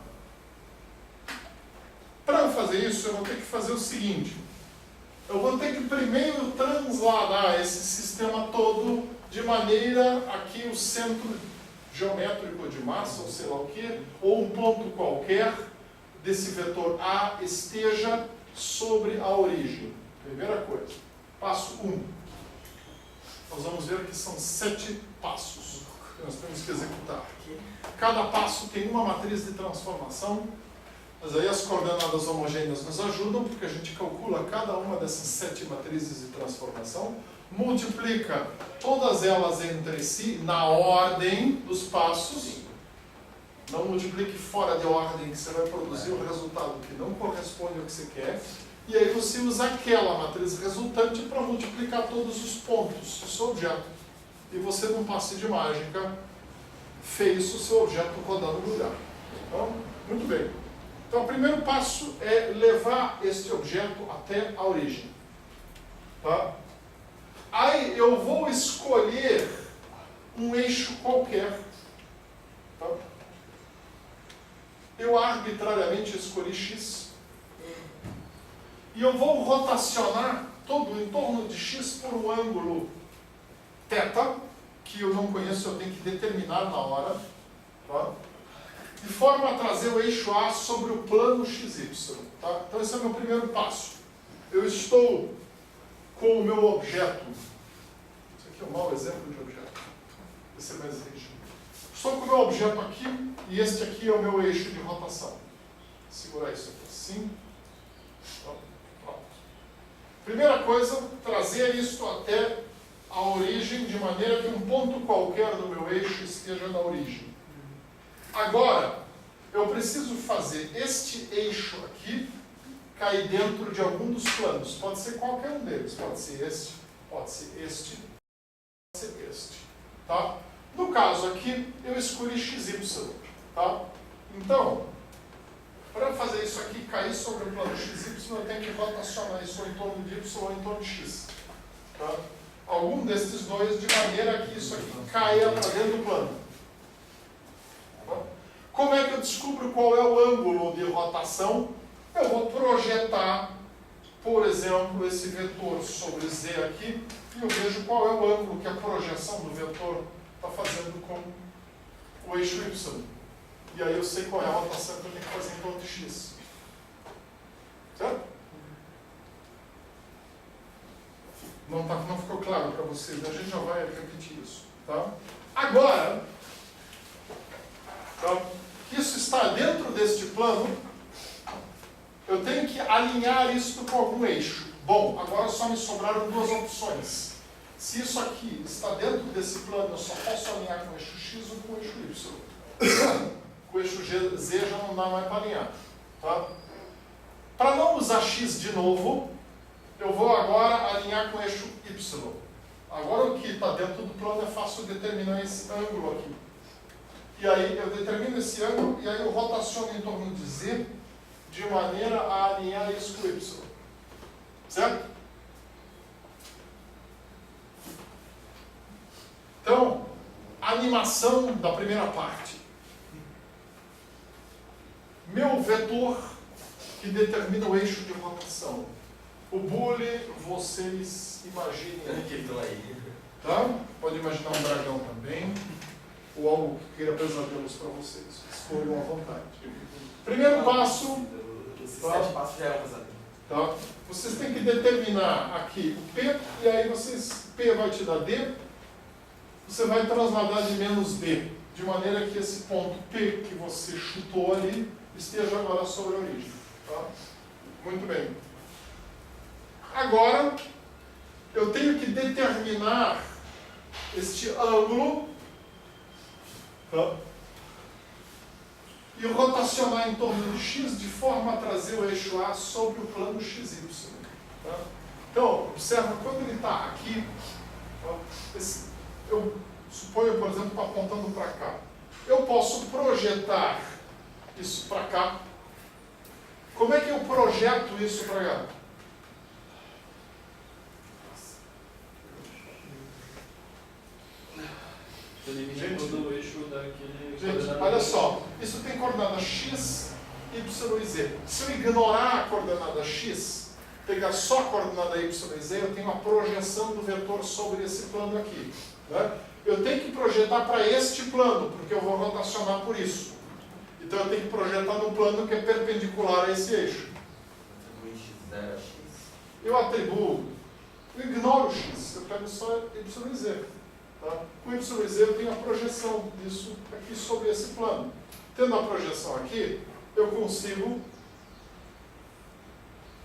para eu fazer isso, eu vou ter que fazer o seguinte. Eu vou ter que primeiro transladar esse sistema todo de maneira a que o centro geométrico de massa, ou sei lá o que, ou um ponto qualquer desse vetor A esteja sobre a origem. Primeira coisa. Passo 1. Nós vamos ver que são 7 passos que nós temos que executar. Cada passo tem uma matriz de transformação, mas aí as coordenadas homogêneas nos ajudam, porque a gente calcula cada uma dessas 7 matrizes de transformação, multiplica todas elas entre si na ordem dos passos. Não multiplique fora de ordem, que você vai produzir um resultado que não corresponde ao que você quer. E aí você usa aquela matriz resultante para multiplicar todos os pontos do seu objeto. E você, num passe de mágica, fez o seu objeto rodar no lugar. Então, muito bem. Então, o primeiro passo é levar este objeto até a origem. Tá? Aí eu vou escolher um eixo qualquer. Tá? eu arbitrariamente escolhi x, e eu vou rotacionar todo o entorno de x por um ângulo θ, que eu não conheço, eu tenho que determinar na hora, tá? De forma a trazer o eixo A sobre o plano XY. Tá? Então esse é o meu primeiro passo. Eu estou com o meu objeto. Isso aqui é um mau exemplo de objeto. Esse é mais rígido. Estou com o meu objeto aqui, e este aqui é o meu eixo de rotação. Segurar isso aqui assim. Então, pronto. Primeira coisa, trazer isso até a origem, de maneira que um ponto qualquer do meu eixo esteja na origem. Agora, eu preciso fazer este eixo aqui cair dentro de algum dos planos. Pode ser qualquer um deles. Pode ser este, pode ser este, pode ser este. Tá? No caso aqui, eu escolhi XY. Tá? Então, para fazer isso aqui cair sobre o plano XY, eu tenho que rotacionar isso ou em torno de Y ou em torno de X. Tá? Algum desses dois, de maneira que isso aqui caia para dentro do plano. Como é que eu descubro qual é o ângulo de rotação? Eu vou projetar, por exemplo, esse vetor sobre Z aqui, e eu vejo qual é o ângulo que a projeção do vetor está fazendo com o eixo Y. E aí eu sei qual é a rotação que eu tenho que fazer em torno de X. Certo? Não ficou claro para vocês, a gente já vai repetir isso. Tá? Agora, tá? Isso está dentro deste plano, eu tenho que alinhar isso com algum eixo. Bom, agora só me sobraram duas opções. Se isso aqui está dentro desse plano, eu só posso alinhar com o eixo X ou com o eixo Y. Com o eixo Z já não dá mais para alinhar. Tá? Para não usar X de novo, eu vou agora alinhar com o eixo Y. Agora o que está dentro do plano é fácil determinar esse ângulo aqui. E aí eu determino esse ângulo e aí eu rotaciono em torno de Z de maneira a alinhar isso com Y. Certo? Então, animação da primeira parte. Meu vetor que determina o eixo de rotação. O bully, vocês imaginem que estão aí. Tá? Pode imaginar um dragão também. Ou algo que queira pesadelos para vocês. Escolham à vontade. Primeiro passo. Esses Tá? 7 passos já é um pesadelo. Tá? Vocês têm que determinar aqui o P, e aí P vai te dar D. Você vai trasladar de menos D, de maneira que esse ponto P que você chutou ali esteja agora sobre a origem. Tá? Muito bem. Agora, eu tenho que determinar este ângulo, tá? E rotacionar em torno de X de forma a trazer o eixo A sobre o plano XY. Tá? Então, observa, quando ele está aqui, tá? Eu suponho, por exemplo, está apontando para cá. Eu posso projetar isso para cá. Como é que eu projeto isso para cá? Todo o eixo daquele. Gente, olha só, isso tem coordenada x, y e z. Se eu ignorar a coordenada x, pegar só a coordenada y e z, eu tenho uma projeção do vetor sobre esse plano aqui. Né? Eu tenho que projetar para este plano, porque eu vou rotacionar por isso. Então eu tenho que projetar no plano que é perpendicular a esse eixo. Eu atribuo, eu ignoro o x, eu pego só y e z. Tá? Com y e z eu tenho a projeção disso aqui sobre esse plano. Tendo a projeção aqui, eu consigo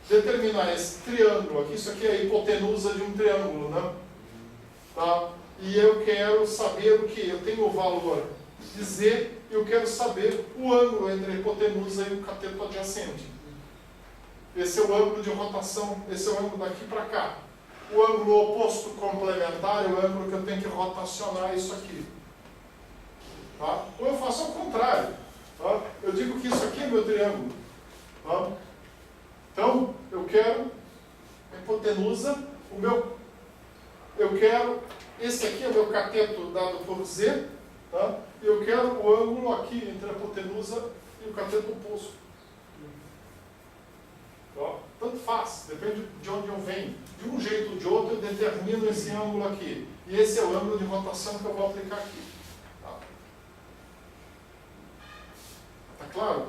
determinar esse triângulo aqui. Isso aqui é a hipotenusa de um triângulo, né? Tá? E eu quero saber o que? Eu tenho o valor de z e eu quero saber o ângulo entre a hipotenusa e o cateto adjacente. Esse é o ângulo de rotação, esse é o ângulo daqui para cá. O ângulo oposto complementar é o ângulo que eu tenho que rotacionar isso aqui. Tá? Ou eu faço ao contrário. Tá? Eu digo que isso aqui é meu triângulo. Tá? Então, eu quero a hipotenusa, eu quero, esse aqui é o meu cateto dado por Z, tá? E eu quero o ângulo aqui entre a hipotenusa e o cateto oposto. Ó, tanto faz, depende de onde eu venho. De um jeito ou de outro eu determino esse ângulo aqui. E esse é o ângulo de rotação que eu vou aplicar aqui. Tá claro?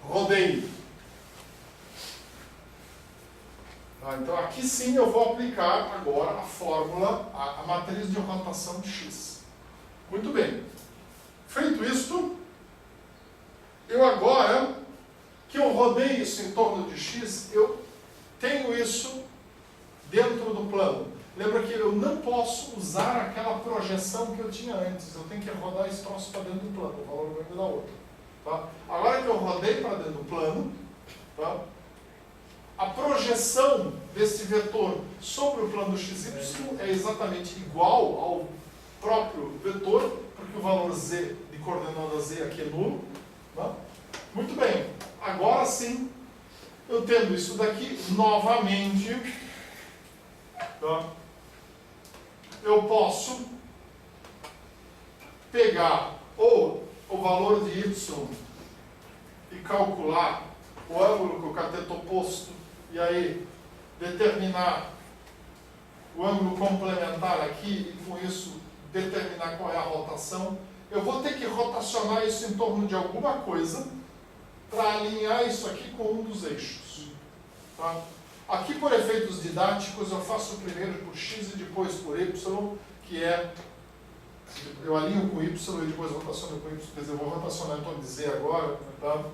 Rodeio. Então aqui sim eu vou aplicar agora a fórmula, a matriz de rotação de x. Muito bem. Feito isto, eu agora que eu rodei isso em torno de x, eu tenho isso dentro do plano. Lembra que eu não posso usar aquela projeção que eu tinha antes. Eu tenho que rodar esse troço para dentro do plano, o valor vai da outra. Tá? Agora que eu rodei para dentro do plano, tá? A projeção desse vetor sobre o plano xy é exatamente igual ao próprio vetor, porque o valor z, de coordenada z aqui é nulo. Tá? Muito bem. Agora sim, eu tendo isso daqui, novamente, tá? Eu posso pegar o valor de y e calcular o ângulo com o cateto oposto e aí determinar o ângulo complementar aqui e com isso determinar qual é a rotação. Eu vou ter que rotacionar isso em torno de alguma coisa para alinhar isso aqui com um dos eixos. Tá? Aqui, por efeitos didáticos, eu faço primeiro por x e depois por y, que é, eu alinho com y e depois rotaciono com y, quer dizer, eu vou rotacionar em torno de z agora, tá?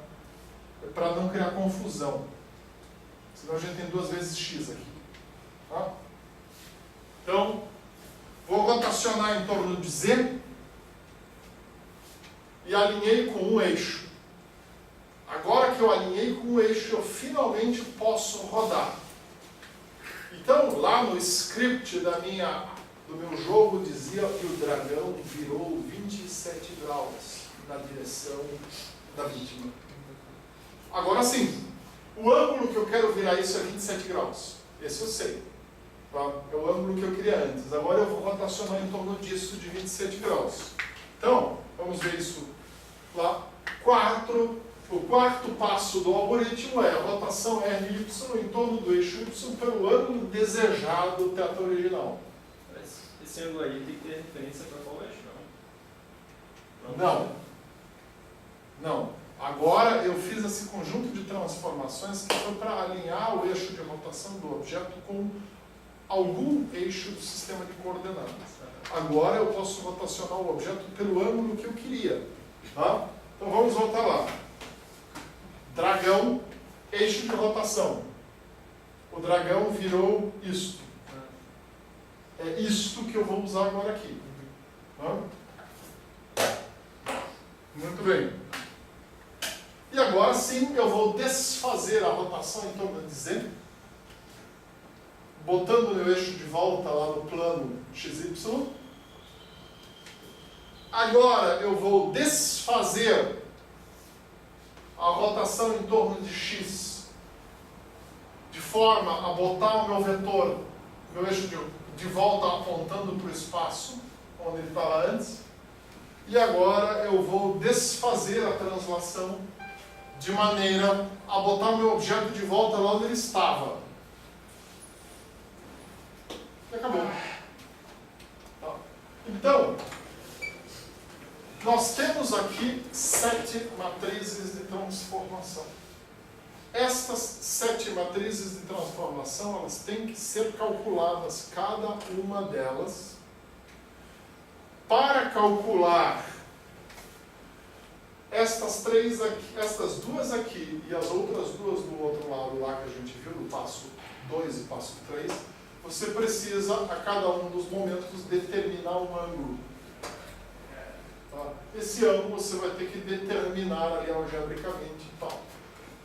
Para não criar confusão. Senão a gente tem duas vezes x aqui. Tá? Então, vou rotacionar em torno de z e alinhei com um eixo. Agora que eu alinhei com o eixo, eu finalmente posso rodar. Então, lá no script do meu jogo, dizia que o dragão virou 27 graus na direção da vítima. Agora sim, o ângulo que eu quero virar isso é 27 graus. Esse eu sei. Tá? É o ângulo que eu queria antes. Agora eu vou rotacionar em torno disso de 27 graus. Então, vamos ver isso lá. O quarto passo do algoritmo é a rotação RY em torno do eixo Y pelo ângulo desejado do teto original. Esse ângulo aí tem que ter referência para qual eixo, não? Não. Não. Agora eu fiz esse conjunto de transformações que foi para alinhar o eixo de rotação do objeto com algum eixo do sistema de coordenadas. Agora eu posso rotacionar o objeto pelo ângulo que eu queria. Tá? Então vamos voltar lá. Dragão, eixo de rotação. O dragão virou isto. É isto que eu vou usar agora aqui. Muito bem. E agora sim eu vou desfazer a rotação em torno de z, botando o meu eixo de volta lá no plano XY. Agora eu vou desfazer a rotação em torno de x, de forma a botar o meu vetor, meu eixo de volta apontando para o espaço, onde ele estava antes. E agora eu vou desfazer a translação de maneira a botar o meu objeto de volta lá onde ele estava. E acabou. Tá. Então, nós temos aqui 7 matrizes de transformação. Estas 7 matrizes de transformação, elas têm que ser calculadas, cada uma delas. Para calcular estas duas aqui e as outras duas do outro lado lá que a gente viu, no passo 2 e passo 3, você precisa, a cada um dos momentos, determinar um ângulo. Tá? Esse ângulo você vai ter que determinar ali algebricamente e tal.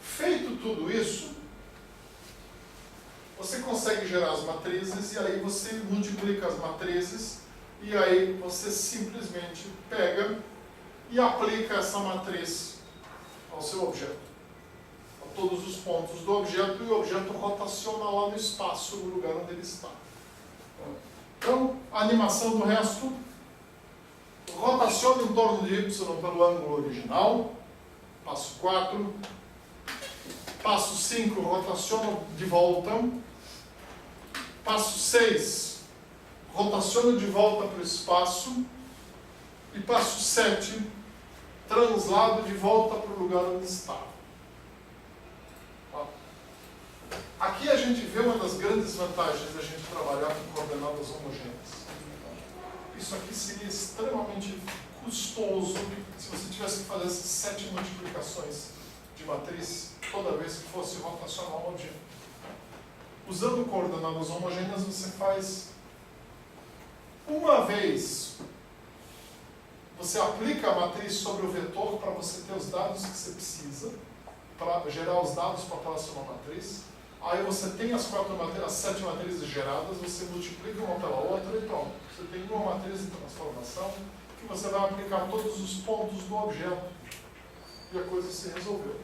Feito tudo isso, você consegue gerar as matrizes e aí você multiplica as matrizes e aí você simplesmente pega e aplica essa matriz ao seu objeto, a todos os pontos do objeto, e o objeto rotaciona lá no espaço, no lugar onde ele está. Então, a animação do resto, rotaciona em torno de y pelo ângulo original. Passo 4. Passo 5, rotaciona de volta. Passo 6, rotaciona de volta para o espaço. E passo 7, translado de volta para o lugar onde estava. Aqui a gente vê uma das grandes vantagens da gente trabalhar com coordenadas homogêneas. Isso aqui seria extremamente custoso se você tivesse que fazer essas 7 multiplicações de matriz toda vez que fosse rotacionar um objeto. Usando coordenadas homogêneas, você faz uma vez. Você aplica a matriz sobre o vetor para você ter os dados que você precisa, para gerar os dados para a próxima matriz. Aí você tem as 7 matrizes geradas, você multiplica uma pela outra e pronto. Você tem uma matriz de transformação que você vai aplicar todos os pontos do objeto e a coisa se resolveu.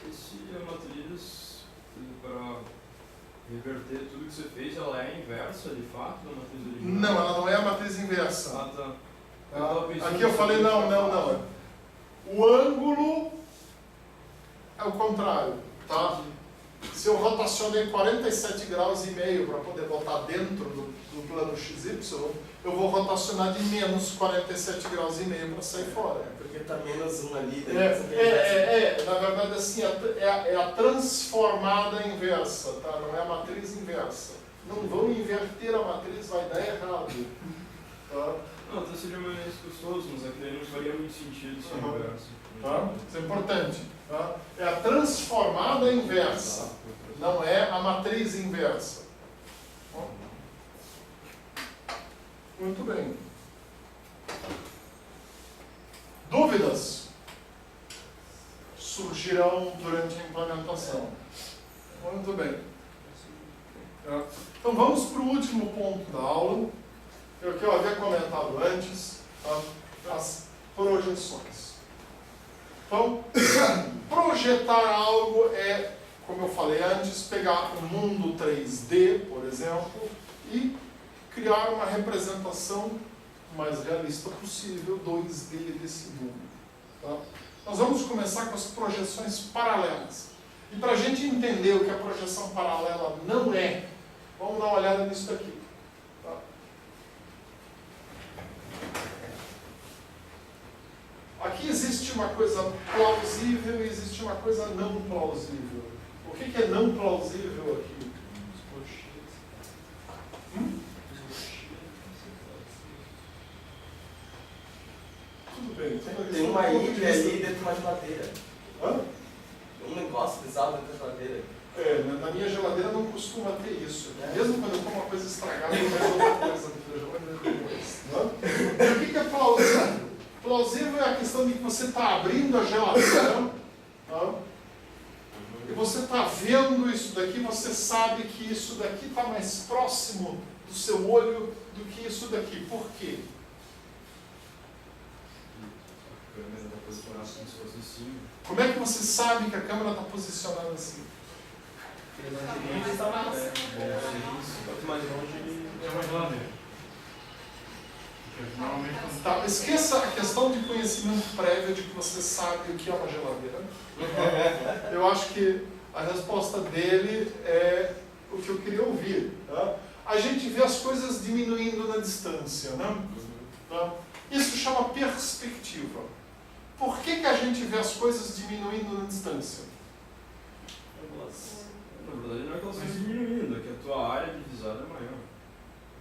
E se a matriz, para reverter tudo que você fez, ela é inversa de fato da matriz original? Não, ela não é a matriz inversa. Ah, tá. Aqui eu falei não. O ângulo é o contrário, tá? Se eu rotacionei 47 graus e meio para poder botar dentro do plano XY, eu vou rotacionar de menos 47 graus e meio para sair fora. Porque está menos 1 ali. Na verdade assim, é a transformada inversa, tá? Não é a matriz inversa. Não vão inverter a matriz, vai dar errado. Tá? Não, até seria mais custoso, mas aqui não faria muito sentido ser inverso. Tá? Isso é importante. Tá? É a transformada inversa, não é a matriz inversa. Bom, muito bem. Dúvidas surgirão durante a implementação. Muito bem. Então vamos para o último ponto da aula, que eu havia comentado antes, tá? As projeções. Então, projetar algo é, como eu falei antes, pegar um mundo 3D, por exemplo, e criar uma representação mais realista possível, 2D desse mundo. Tá? Nós vamos começar com as projeções paralelas. E para a gente entender o que a projeção paralela não é, vamos dar uma olhada nisso daqui. Tá? Aqui existe uma coisa plausível e existe uma coisa não plausível. O que é não plausível aqui? Tudo bem. Tem uma ilha ali dentro de uma geladeira. Hã? Um negócio bizarro dentro da geladeira. Na minha geladeira não costuma ter isso. Mesmo quando eu como uma coisa estragada, eu vejo outra coisa dentro da geladeira depois. O que é plausível? Plausível é a questão de que você está abrindo a geladeira, tá? E você está vendo isso daqui, você sabe que isso daqui está mais próximo do seu olho do que isso daqui. Por quê? A câmera está posicionada como se fosse assim. Como é que você sabe que a câmera está posicionada assim? Quanto mais longe, É uma geladeira. Porque normalmente quando Tá, esqueça a questão de conhecimento prévio de que você sabe o que é uma geladeira. Eu acho que a resposta dele é o que eu queria ouvir. Tá? A gente vê as coisas diminuindo na distância. Né? Tá? Isso chama perspectiva. Por que a gente vê as coisas diminuindo na distância? na verdade não é que elas estão diminuindo, é que a tua área divisada é maior.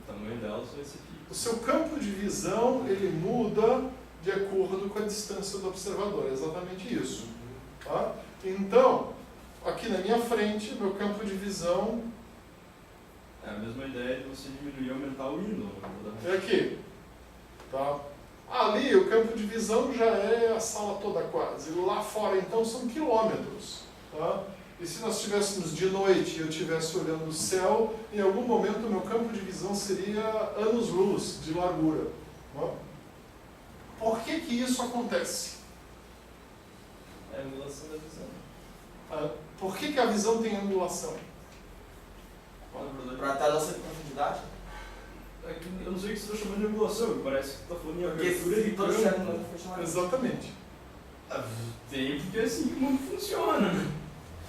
O tamanho delas vai ser fixo. O seu campo de visão, ele muda de acordo com a distância do observador, é exatamente isso. Tá? Então, aqui na minha frente, meu campo de visão É a mesma ideia de você diminuir e aumentar o índice. é aqui. Tá? Ali, o campo de visão já é a sala toda quase. Lá fora, então, são quilômetros. Tá? E se nós estivéssemos de noite e eu estivesse olhando o céu, em algum momento o meu campo de visão seria anos-luz de largura. Tá? Por que isso acontece? É a angulação da visão. Por que a visão tem angulação? Na verdade, Para a nossa profundidade? Eu não sei o que você está chamando de angulação, parece que você está falando em Porque abertura de se todo certo campo. não funciona. Exatamente. Tem, porque é assim que o mundo funciona.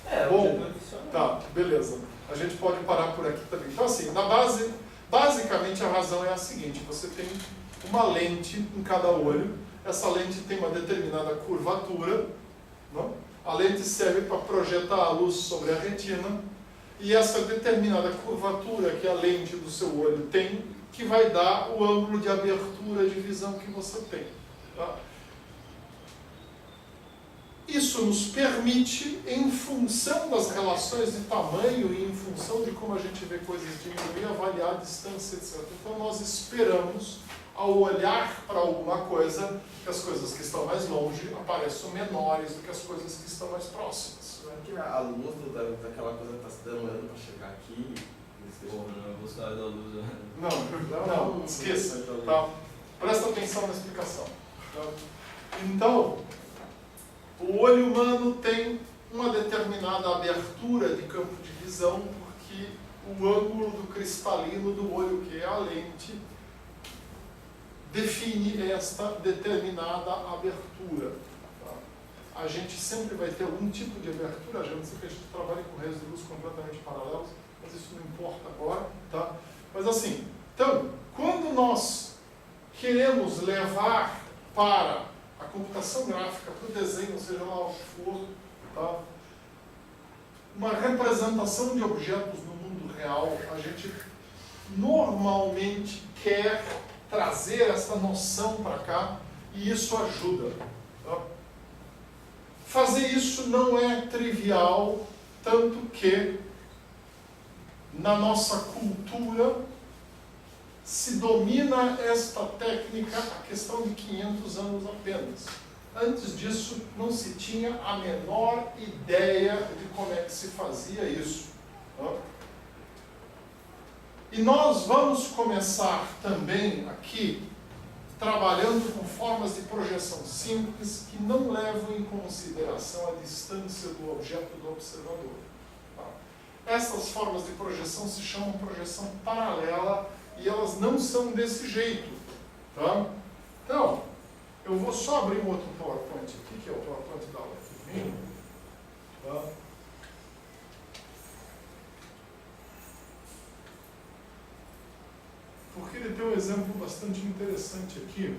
É, Bom, o jeito funciona. Tá, beleza. A gente pode parar por aqui também. Então, assim, basicamente a razão é a seguinte: você tem uma lente em cada olho, essa lente tem uma determinada curvatura, não? A lente serve para projetar a luz sobre a retina, e essa determinada curvatura que a lente do seu olho tem, que vai dar o ângulo de abertura de visão que você tem. Tá? Isso nos permite, em função das relações de tamanho e em função de como a gente vê coisas diminuir, avaliar a distância, etc. Então nós esperamos, ao olhar para alguma coisa, que as coisas que estão mais longe apareçam menores do que as coisas que estão mais próximas. Porque a luz daquela coisa que está se demorando para chegar aqui. Porra, não, a velocidade da luz Não, esqueça. Tá? Presta atenção na explicação. Tá? Então, o olho humano tem uma determinada abertura de campo de visão, porque o ângulo do cristalino do olho, que é a lente, define esta determinada abertura. Tá? A gente sempre vai ter algum tipo de abertura, a não ser que a gente trabalhe com raios de luz completamente paralelos, mas isso não importa agora. Tá? Mas assim, então, quando nós queremos levar para a computação gráfica, para o desenho, seja lá o que for, tá? Uma representação de objetos no mundo real, a gente normalmente quer trazer essa noção para cá, e isso ajuda. Tá? Fazer isso não é trivial, tanto que na nossa cultura se domina esta técnica a questão de 500 anos apenas. Antes disso, não se tinha a menor ideia de como é que se fazia isso. Tá? E nós vamos começar também aqui trabalhando com formas de projeção simples que não levam em consideração a distância do objeto do observador. Tá? Essas formas de projeção se chamam projeção paralela e elas não são desse jeito. Tá? Então, eu vou só abrir um outro PowerPoint aqui, que é o PowerPoint da aula que vem. Tá? Porque ele tem um exemplo bastante interessante aqui.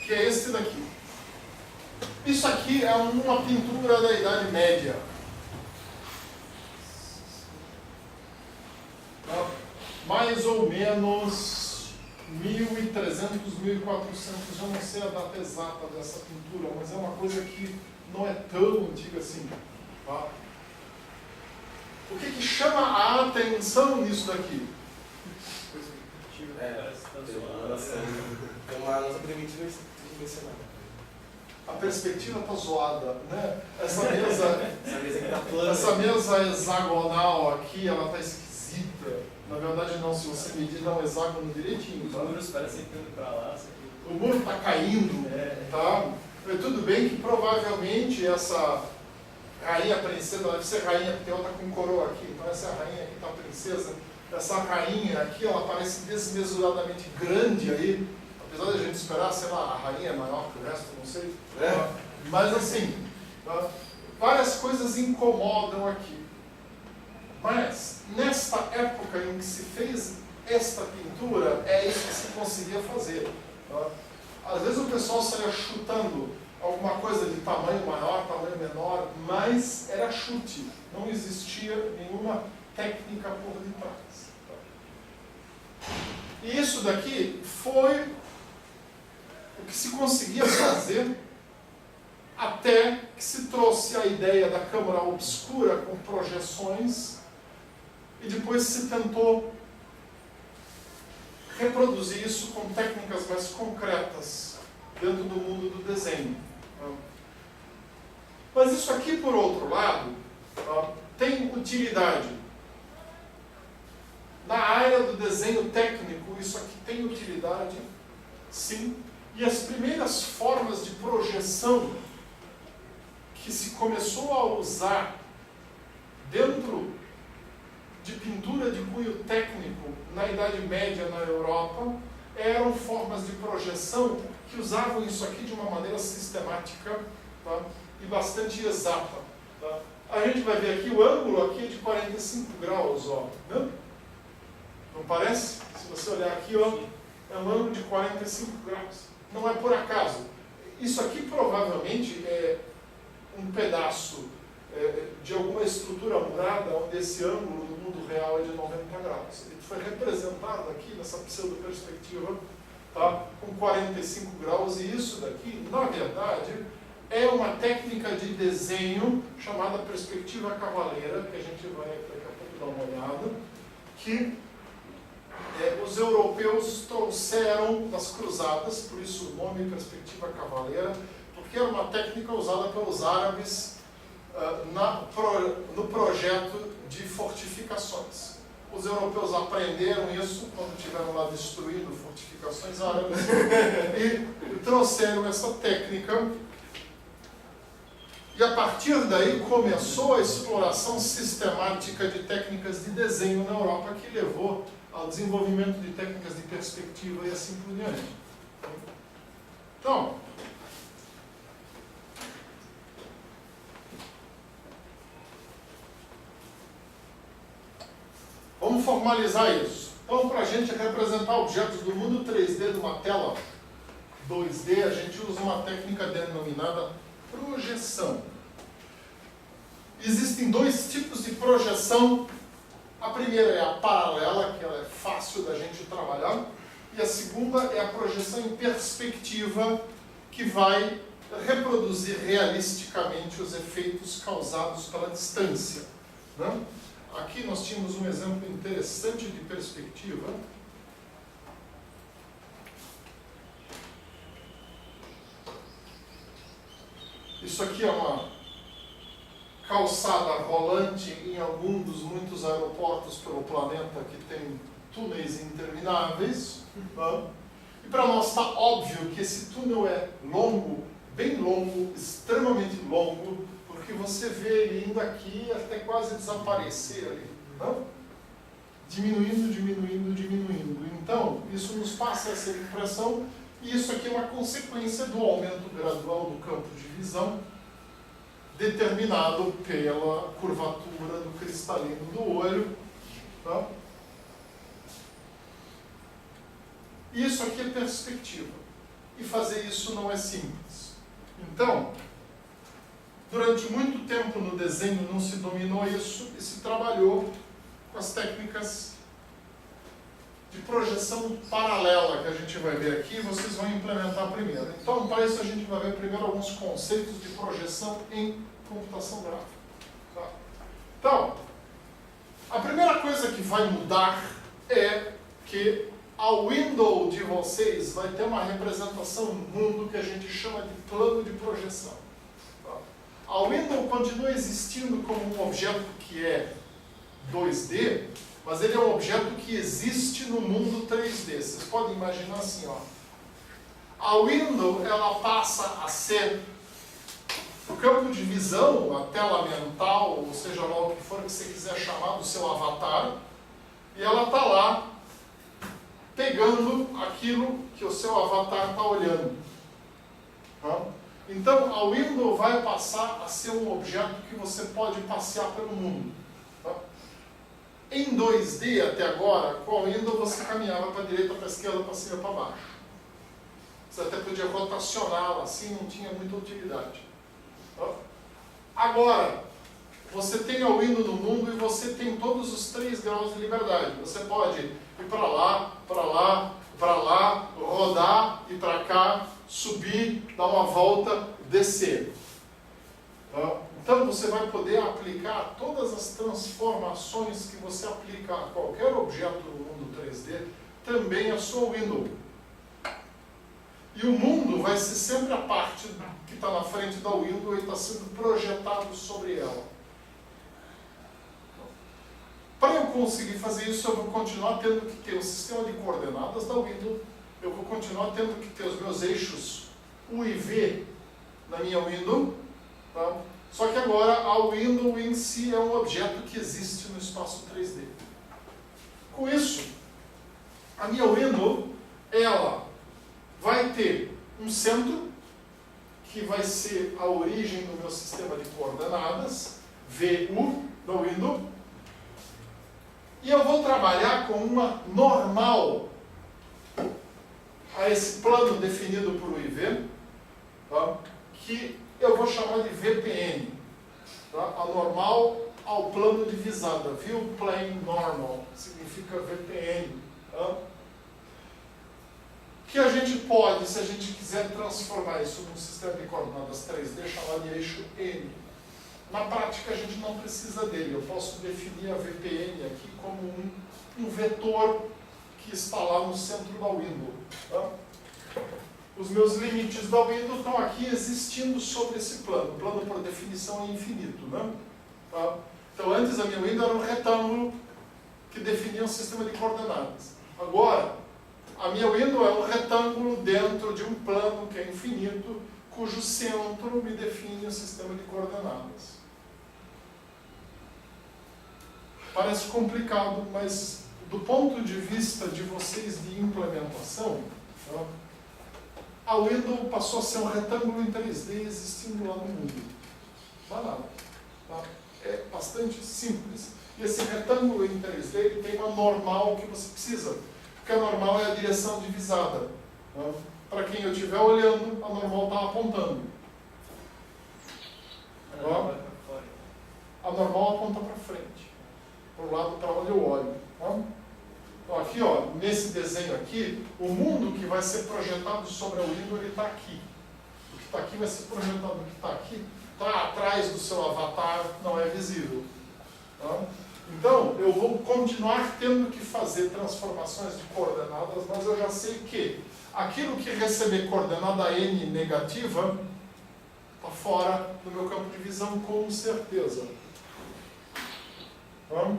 Que é esse daqui. Isso aqui é uma pintura da Idade Média. Tá? Mais ou menos 1300, 1400, já não sei a data exata dessa pintura, mas é uma coisa que não é tão antiga assim. Tá? O que chama a atenção nisso daqui? Tem uma nossa primitiva dimensional. A perspectiva está zoada, né? Essa mesa aqui tá plana. Essa mesa hexagonal aqui, ela está esquisita. Na verdade, não, se você medir, dá um hexágono direitinho. Tá? Os muros parecem indo para lá. O muro está caindo, tá? Mas tudo bem que provavelmente essa rainha princesa, ela deve ser rainha, porque ela está com coroa aqui. Então essa rainha aqui está princesa. Essa rainha aqui, ela parece desmesuradamente grande aí. Apesar de a gente esperar, sei lá, a rainha é maior que o resto, não sei. Mas assim, várias coisas incomodam aqui. Mas, nesta época em que se fez esta pintura, é isso que se conseguia fazer. Tá? Às vezes o pessoal saía chutando alguma coisa de tamanho maior, tamanho menor, mas era chute. Não existia nenhuma técnica por detrás. Tá? E isso daqui foi o que se conseguia fazer até que se trouxe a ideia da câmara obscura com projeções e depois se tentou reproduzir isso com técnicas mais concretas dentro do mundo do desenho. Mas isso aqui, por outro lado, tem utilidade. Na área do desenho técnico, isso aqui tem utilidade, sim. E as primeiras formas de projeção que se começou a usar dentro de pintura de cunho técnico na Idade Média na Europa eram formas de projeção que usavam isso aqui de uma maneira sistemática, tá? E bastante exata. Tá? A gente vai ver aqui, o ângulo aqui é de 45 graus, ó, né? Não parece? Se você olhar aqui, ó, é um ângulo de 45 graus. Não é por acaso. Isso aqui provavelmente é um pedaço de alguma estrutura murada onde esse ângulo no mundo real é de 90 graus. Ele foi representado aqui nessa pseudo-perspectiva, tá, com 45 graus, e isso daqui, na verdade, é uma técnica de desenho chamada perspectiva cavaleira, que a gente vai daqui a pouco dar uma olhada, que os europeus trouxeram das cruzadas, por isso o nome perspectiva cavaleira, porque era uma técnica usada pelos árabes no projeto de fortificações. Os europeus aprenderam isso quando estiveram lá destruindo fortificações árabes e trouxeram essa técnica. E a partir daí começou a exploração sistemática de técnicas de desenho na Europa, que levou ao desenvolvimento de técnicas de perspectiva e assim por diante. Então, vamos formalizar isso. Então, para a gente representar objetos do mundo 3D numa tela 2D, a gente usa uma técnica denominada projeção. Existem dois tipos de projeção. A primeira é a paralela, que ela é fácil da gente trabalhar, e a segunda é a projeção em perspectiva, que vai reproduzir realisticamente os efeitos causados pela distância, né? Aqui nós tínhamos um exemplo interessante de perspectiva. Isso aqui é uma calçada rolante em algum dos muitos aeroportos pelo planeta que tem túneis intermináveis. Tá? E para nós está óbvio que esse túnel é longo, bem longo, extremamente longo, porque você vê ele indo aqui até quase desaparecer ali. Tá? Diminuindo, diminuindo, diminuindo. Então, isso nos passa essa impressão, e isso aqui é uma consequência do aumento gradual do campo de visão, determinado pela curvatura do cristalino do olho. Tá? Isso aqui é perspectiva. E fazer isso não é simples. Então, durante muito tempo no desenho não se dominou isso e se trabalhou com as técnicas de projeção paralela que a gente vai ver aqui, vocês vão implementar primeiro. Então, para isso a gente vai ver primeiro alguns conceitos de projeção em computação gráfica. Tá? Então, a primeira coisa que vai mudar é que a window de vocês vai ter uma representação no mundo que a gente chama de plano de projeção. Tá? A window continua existindo como um objeto que é 2D, mas ele é um objeto que existe no mundo 3D. Vocês podem imaginar assim, ó. A window, ela passa a ser o campo de visão, a tela mental, ou seja lá o que for que você quiser chamar do seu avatar, e ela está lá pegando aquilo que o seu avatar está olhando. Tá? Então, a window vai passar a ser um objeto que você pode passear pelo mundo. Tá? Em 2D, até agora, com a window você caminhava para a direita, para a esquerda, para cima e para baixo. Você até podia rotacioná-la, assim não tinha muita utilidade. Tá? Agora, você tem a window no mundo e você tem todos os 3 graus de liberdade. Você pode ir para lá, para lá, para lá, rodar, ir para cá, subir, dar uma volta, descer. Tá? Então você vai poder aplicar todas as transformações que você aplica a qualquer objeto no mundo 3D, também a sua window. E o mundo vai ser sempre a parte que está na frente da window e está sendo projetado sobre ela. Para eu conseguir fazer isso, eu vou continuar tendo que ter o sistema de coordenadas da window, eu vou continuar tendo que ter os meus eixos U e V na minha window, tá? Só que agora a window em si é um objeto que existe no espaço 3D. Com isso, a minha window, ela vai ter um centro, que vai ser a origem do meu sistema de coordenadas, VU da window, e eu vou trabalhar com uma normal a esse plano definido por o IV, tá? Que eu vou chamar de VPN, tá? A normal ao plano de visada, View Plane Normal, significa VPN. Tá? Que a gente pode, se a gente quiser transformar isso num sistema de coordenadas 3D, chamar de eixo N. Na prática a gente não precisa dele, eu posso definir a VPN aqui como um vetor que está lá no centro da window. Tá? Os meus limites da window estão aqui existindo sobre esse plano. O plano, por definição, é infinito. Né? Tá? Então, antes a minha window era um retângulo que definia um sistema de coordenadas. Agora, a minha window é um retângulo dentro de um plano que é infinito, cujo centro me define um sistema de coordenadas. Parece complicado, mas do ponto de vista de vocês de implementação, tá? A window passou a ser um retângulo em 3D existindo lá no mundo. Banal. Tá? É bastante simples. E esse retângulo em 3D ele tem uma normal que você precisa. Porque a normal é a direção de visada. Tá? Para quem eu estiver olhando, a normal está apontando. Tá? A normal aponta para frente. Para o lado para onde eu olho. Tá? Então, aqui, ó, nesse desenho aqui, o mundo que vai ser projetado sobre a window está aqui. O que está aqui vai ser projetado. O que está aqui está atrás do seu avatar, não é visível. Tá? Então, eu vou continuar tendo que fazer transformações de coordenadas, mas eu já sei que aquilo que receber coordenada n negativa está fora do meu campo de visão, com certeza. Tá?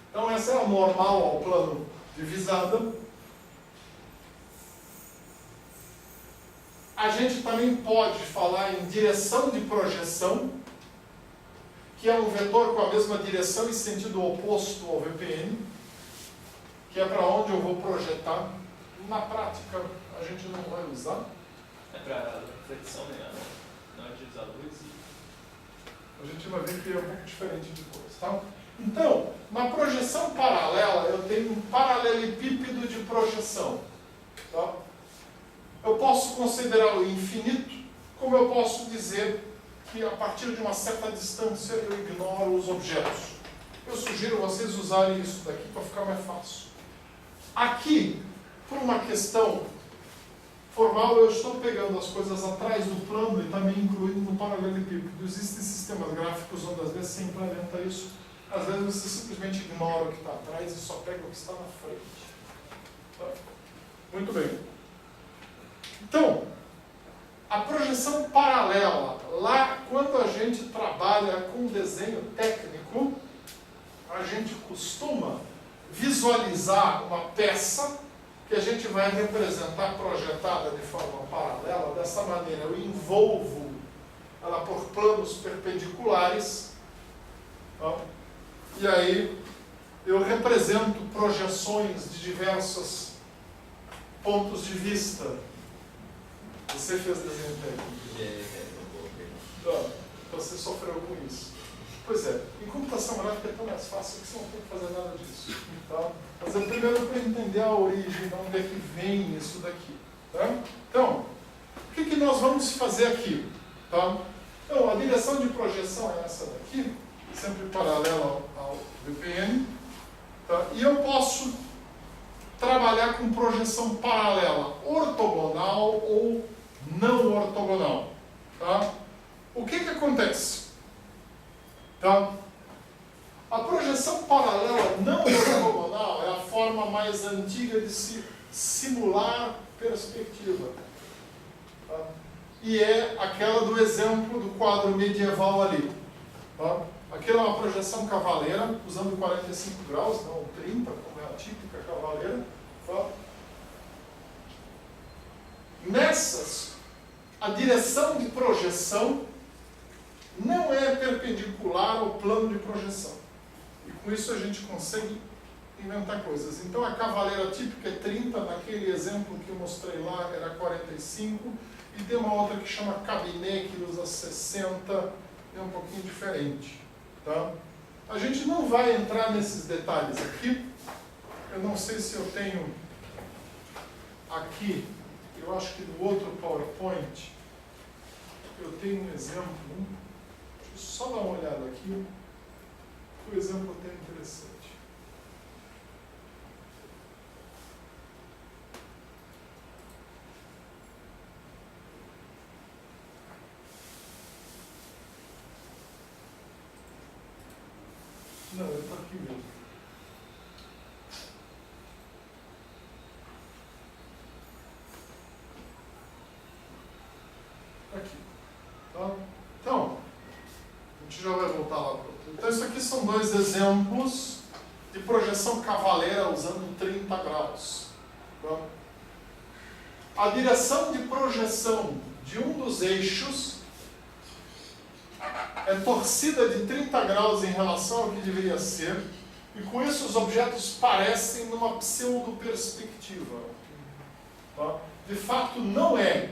Então, essa é a normal ao plano de visada. A gente também pode falar em direção de projeção, que é um vetor com a mesma direção e sentido oposto ao VPN, que é para onde eu vou projetar. Na prática, a gente não vai usar. É para reflexão, né? Na hora de usar luz. A gente vai ver que é um pouco diferente depois, tá? Então, na projeção paralela, eu tenho um paralelepípedo de projeção. Tá? Eu posso considerá-lo infinito, como eu posso dizer que a partir de uma certa distância eu ignoro os objetos. Eu sugiro vocês usarem isso daqui para ficar mais fácil. Aqui, por uma questão formal, eu estou pegando as coisas atrás do plano e também incluindo no paralelepípedo. Existem sistemas gráficos onde às vezes você implementa isso. Às vezes você simplesmente ignora o que está atrás e só pega o que está na frente. Tá? Muito bem. Então, a projeção paralela. Lá, quando a gente trabalha com desenho técnico, a gente costuma visualizar uma peça que a gente vai representar projetada de forma paralela. Dessa maneira, eu envolvo ela por planos perpendiculares. Tá? E aí, eu represento projeções de diversos pontos de vista. Você fez desenho técnico? Você sofreu com isso. Pois é, em computação gráfica é tão mais fácil que você não tem que fazer nada disso. Tá? Mas é primeiro para entender a origem, de onde é que vem isso daqui. Tá? Então, o que nós vamos fazer aqui? Tá? Então, a direção de projeção é essa daqui, sempre paralela ao VPN. Tá? E eu posso trabalhar com projeção paralela, ortogonal ou não ortogonal. Tá? O que acontece? Tá? A projeção paralela não ortogonal é a forma mais antiga de se simular perspectiva. Tá? E é aquela do exemplo do quadro medieval ali. Tá? Aquilo é uma projeção cavaleira, usando 45 graus, não 30, como é a típica cavaleira. Tá? Nessas, a direção de projeção não é perpendicular ao plano de projeção. E com isso a gente consegue inventar coisas. Então a cavaleira típica é 30, naquele exemplo que eu mostrei lá era 45, e tem uma outra que chama cabinet, que usa 60, é um pouquinho diferente. Tá? A gente não vai entrar nesses detalhes aqui. Eu não sei se eu tenho aqui, eu acho que no outro PowerPoint, eu tenho um exemplo. Deixa eu só dar uma olhada aqui. O exemplo é até interessante. Não, ele está aqui mesmo. Aqui. Tá? Então, a gente já vai voltar lá para o outro. Então, isso aqui são dois exemplos de projeção cavaleira usando 30 graus. Tá? A direção de projeção de um dos eixos é torcida de 30 graus em relação ao que deveria ser, e com isso os objetos parecem numa pseudo-perspectiva. Tá? De fato, não é.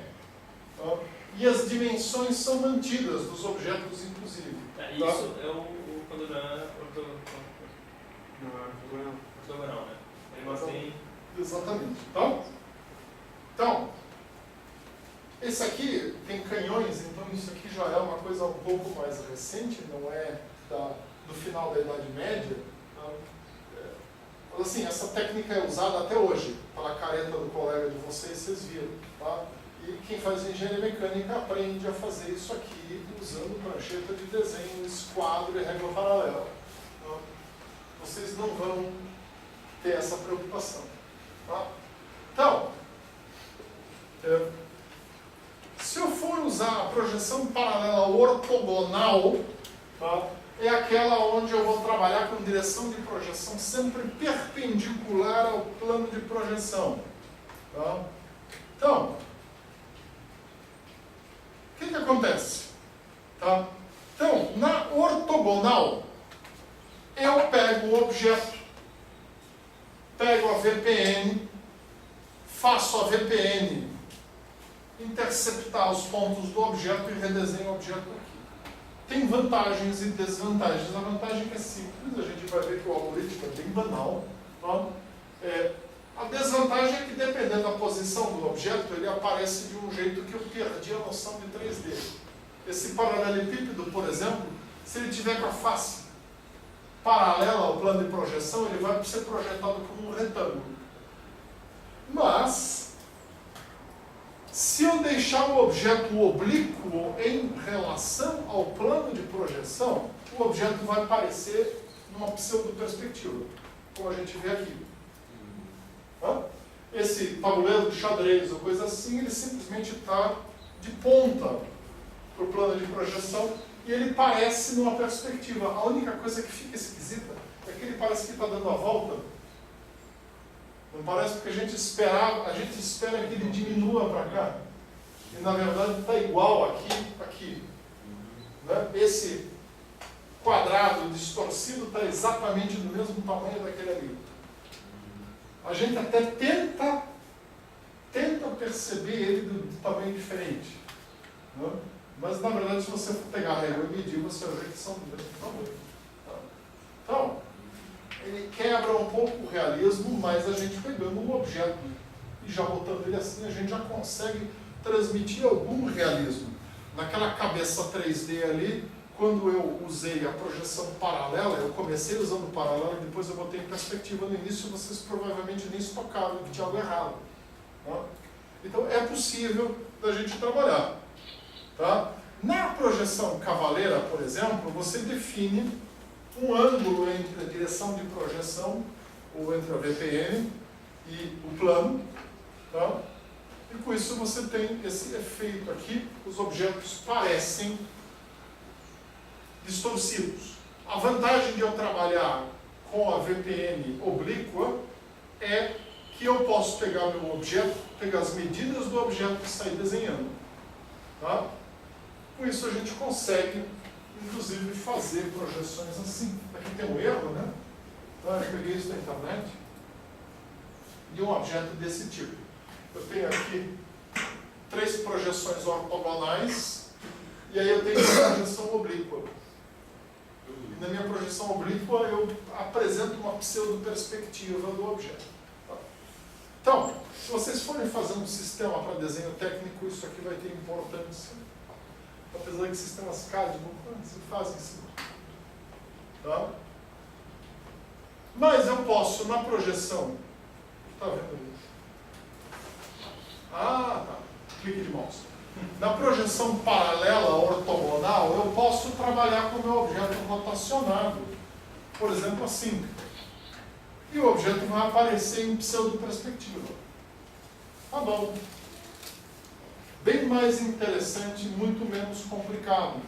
Tá? E as dimensões são mantidas dos objetos, inclusive. Isso é o panorama ortogonal, né? Ele mantém... Exatamente. Então, esse aqui tem canhões, então isso aqui já é uma coisa um pouco mais recente, não é do final da Idade Média. Tá? Mas assim, essa técnica é usada até hoje, pela careta do colega de vocês viram. Tá? E quem faz engenharia mecânica aprende a fazer isso aqui usando prancheta de desenho, esquadro e régua paralela. Tá? Vocês não vão ter essa preocupação. Tá? Então, se eu for usar a projeção paralela ortogonal, tá, é aquela onde eu vou trabalhar com direção de projeção sempre perpendicular ao plano de projeção. Tá? Então, o que acontece? Tá? Então, na ortogonal, eu pego o objeto, pego a VPN, faço a VPN interceptar os pontos do objeto e redesenho o objeto aqui. Tem vantagens e desvantagens. A vantagem é simples, a gente vai ver que o algoritmo é bem banal. Tá? A desvantagem é que, dependendo da posição do objeto, ele aparece de um jeito que eu perdi a noção de 3D. Esse paralelepípedo, por exemplo, se ele tiver com a face paralela ao plano de projeção, ele vai ser projetado como um retângulo. Mas, se eu deixar o objeto oblíquo em relação ao plano de projeção, o objeto vai aparecer numa pseudo-perspectiva, como a gente vê aqui. Esse tabuleiro de xadrez ou coisa assim, ele simplesmente está de ponta para o plano de projeção e ele parece numa perspectiva. A única coisa que fica esquisita é que ele parece que está dando a volta. Não parece? Porque a gente espera que ele diminua para cá. E na verdade está igual aqui. Né? Esse quadrado distorcido está exatamente do mesmo tamanho daquele ali. A gente até tenta perceber ele de tamanho diferente. Né? Mas na verdade, se você pegar a régua e medir, você vai ver que são do mesmo tamanho. Tá? Então, ele quebra um pouco o realismo, mas a gente pegando um objeto e já botando ele assim, a gente já consegue transmitir algum realismo. Naquela cabeça 3D ali, quando eu usei a projeção paralela, eu comecei usando paralela e depois eu botei em perspectiva no início, vocês provavelmente nem se tocaram que tinha algo errado. Tá? Então é possível da gente trabalhar. Tá? Na projeção cavaleira, por exemplo, você define um ângulo entre a direção de projeção, ou entre a VPN e o plano. Tá? E com isso você tem esse efeito aqui, os objetos parecem distorcidos. A vantagem de eu trabalhar com a VPN oblíqua é que eu posso pegar meu objeto, pegar as medidas do objeto e sair desenhando. Tá? Com isso a gente consegue inclusive, fazer projeções assim. Aqui tem um erro, né? Então, eu peguei isso da internet. E um objeto desse tipo. Eu tenho aqui 3 projeções ortogonais, e aí eu tenho uma projeção oblíqua. E na minha projeção oblíqua eu apresento uma pseudo-perspectiva do objeto. Então, se vocês forem fazer um sistema para desenho técnico, isso aqui vai ter importância. Apesar que sistemas CAD se fazem isso. Tá? Mas eu posso, na projeção, está vendo isso? Ah, tá. Clique de mouse. Na projeção paralela, ortogonal, eu posso trabalhar com o meu objeto rotacionado. Por exemplo, assim. E o objeto vai aparecer em pseudo-perspectiva. Tá bom. Bem mais interessante, muito menos complicado.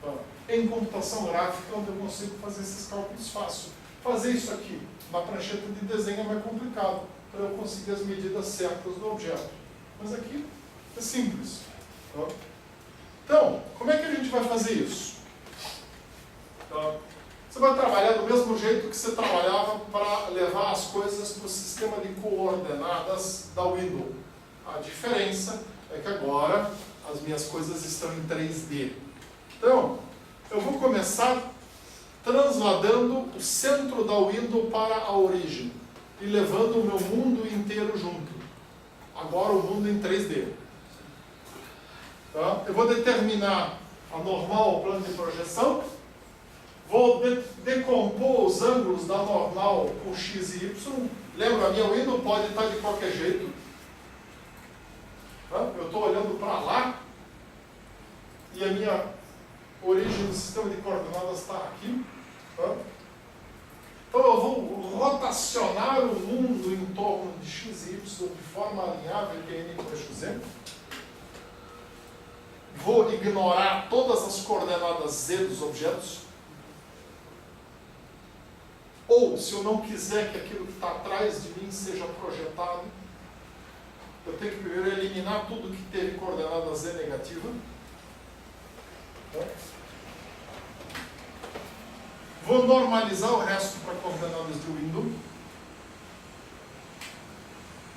Tá? Em computação gráfica, onde eu consigo fazer esses cálculos fácil. Fazer isso aqui na prancheta de desenho é mais complicado, para eu conseguir as medidas certas do objeto. Mas aqui é simples. Tá? Então, como é que a gente vai fazer isso? Tá? Você vai trabalhar do mesmo jeito que você trabalhava para levar as coisas para o sistema de coordenadas da Windows. A diferença é que agora as minhas coisas estão em 3D. Então, eu vou começar transladando o centro da Windows para a origem e levando o meu mundo inteiro junto. Agora o mundo em 3D. Tá? Eu vou determinar a normal, o plano de projeção. Vou decompor os ângulos da normal com x e y. Lembra, a minha Windows pode estar de qualquer jeito. Tá? Eu estou olhando para lá e a minha origem do sistema de coordenadas está aqui. Tá? Então eu vou rotacionar o mundo em torno de x e y de forma alinhável que é n com eixo z. Vou ignorar todas as coordenadas z dos objetos. Ou, se eu não quiser que aquilo que está atrás de mim seja projetado, eu tenho que primeiro eliminar tudo que teve coordenada z negativa. Vou normalizar o resto para coordenadas de Windows.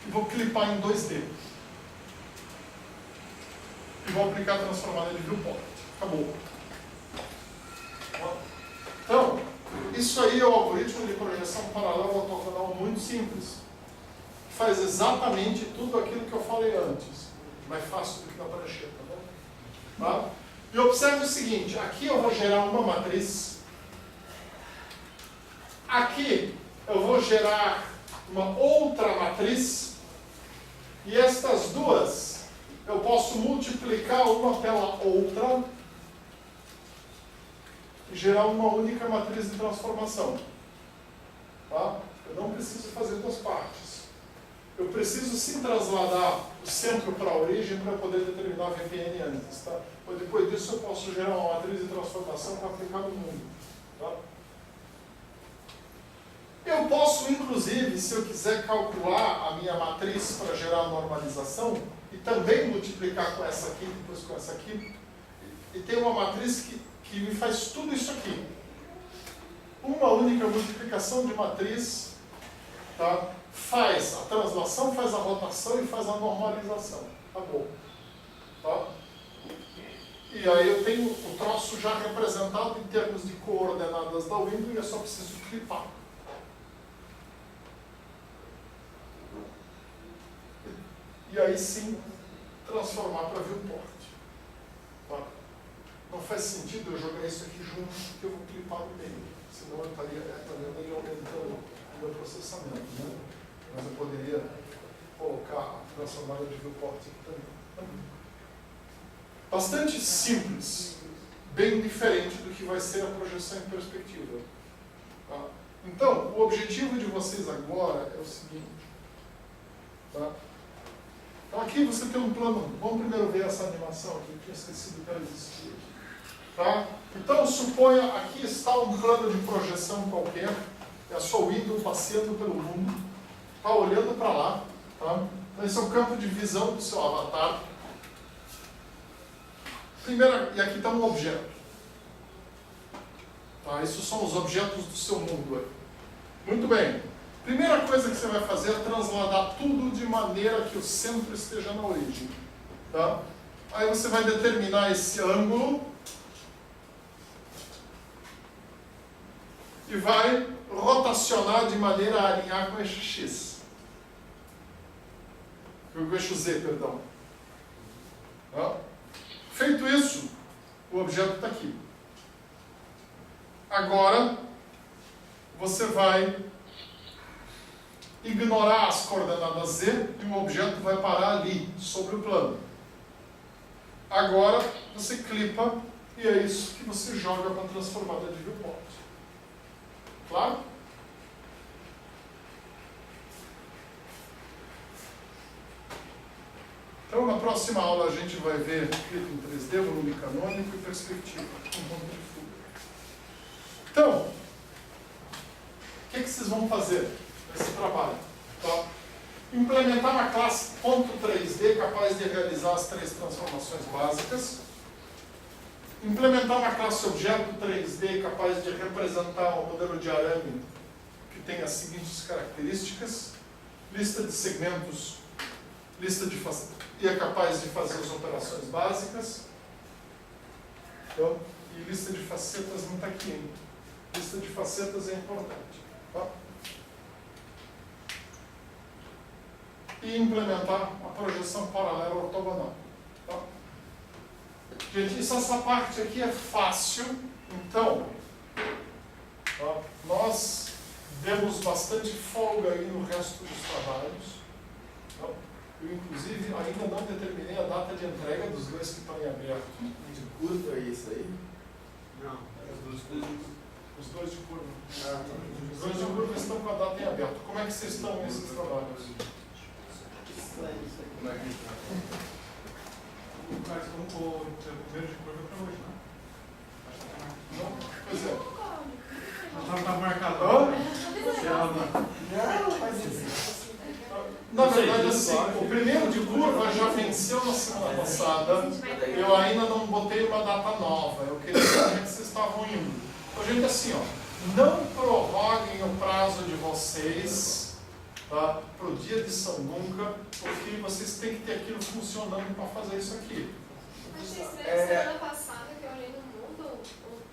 E vou clipar em 2D. E vou aplicar a transformada de viewport. Acabou. Então, isso aí é o algoritmo de projeção paralela ortogonal muito simples. Faz exatamente tudo aquilo que eu falei antes. Mais fácil do que na prancheta. Tá? E observe o seguinte, aqui eu vou gerar uma matriz. Aqui eu vou gerar uma outra matriz. E estas duas eu posso multiplicar uma pela outra e gerar uma única matriz de transformação. Tá? Eu não preciso fazer duas partes. Eu preciso sim trasladar o centro para a origem para poder determinar a VPN antes. Tá? Mas depois disso eu posso gerar uma matriz de transformação para aplicar no mundo. Tá? Eu posso, inclusive, se eu quiser calcular a minha matriz para gerar a normalização, e também multiplicar com essa aqui, depois com essa aqui, e ter uma matriz que me faz tudo isso aqui. Uma única multiplicação de matriz, tá? Faz a translação, faz a rotação e faz a normalização. Acabou. Tá? E aí eu tenho o troço já representado em termos de coordenadas da Windows e eu só preciso clipar. E aí sim, transformar para viewport. Tá? Não faz sentido eu jogar isso aqui junto, porque eu vou clipar no meio. Senão eu estaria aumentando o meu processamento. Né? Mas eu poderia colocar a transformada de viewport aqui também. Bastante simples. Bem diferente do que vai ser a projeção em perspectiva. Tá? Então, o objetivo de vocês agora é o seguinte. Tá? Então aqui você tem um plano. Vamos primeiro ver essa animação aqui. Eu tinha esquecido que ela existia. Tá? Então suponha, aqui está um plano de projeção qualquer. É a sua Windows passeando pelo mundo. Está olhando para lá. Tá? Então esse é o campo de visão do seu avatar. Primeiro, e aqui está um objeto. Tá? Esses são os objetos do seu mundo aí. Muito bem. Primeira coisa que você vai fazer é transladar tudo de maneira que o centro esteja na origem. Tá? Aí você vai determinar esse ângulo e vai rotacionar de maneira a alinhar com o eixo X. Com o eixo Z, perdão. Tá? Feito isso, o objeto está aqui. Agora, você vai ignorar as coordenadas Z e o objeto vai parar ali, sobre o plano. Agora, você clipa e é isso que você joga para a transformada de viewport. Claro? Então, na próxima aula, a gente vai ver clipe em 3D, volume canônico e perspectiva. Então, o que vocês vão fazer nesse trabalho? Tá? Implementar uma classe .3D capaz de realizar as 3 transformações básicas. Implementar uma classe objeto 3D capaz de representar um modelo de arame que tem as seguintes características: lista de segmentos, e é capaz de fazer as operações básicas. Então, e lista de facetas não está aqui ainda. Lista de facetas é importante. Tá? E implementar uma projeção paralela ortogonal. Tá? Gente, essa parte aqui é fácil, então tá? Nós demos bastante folga aí no resto dos trabalhos. Tá? Eu, inclusive, ainda não determinei a data de entrega dos 2 que estão em aberto. De curva é isso aí? Não, Os 2 de curva. Os 2 de curva estão com a data em aberto. Como é que vocês estão nesses trabalhos? Como é que está? Mas como o primeiro de curva para hoje, né? Não? Pois é. Não está marcado. Hã? Não, faz isso. Na verdade, assim, o primeiro de curva já venceu na semana passada. Eu ainda não botei uma data nova. Eu queria saber que vocês estavam indo. Então, gente, assim, ó, não prorroguem o prazo de vocês, tá, para o dia de São Nunca, porque vocês têm que ter aquilo funcionando para fazer isso aqui. Achei estranho, semana passada que eu olhei no mundo,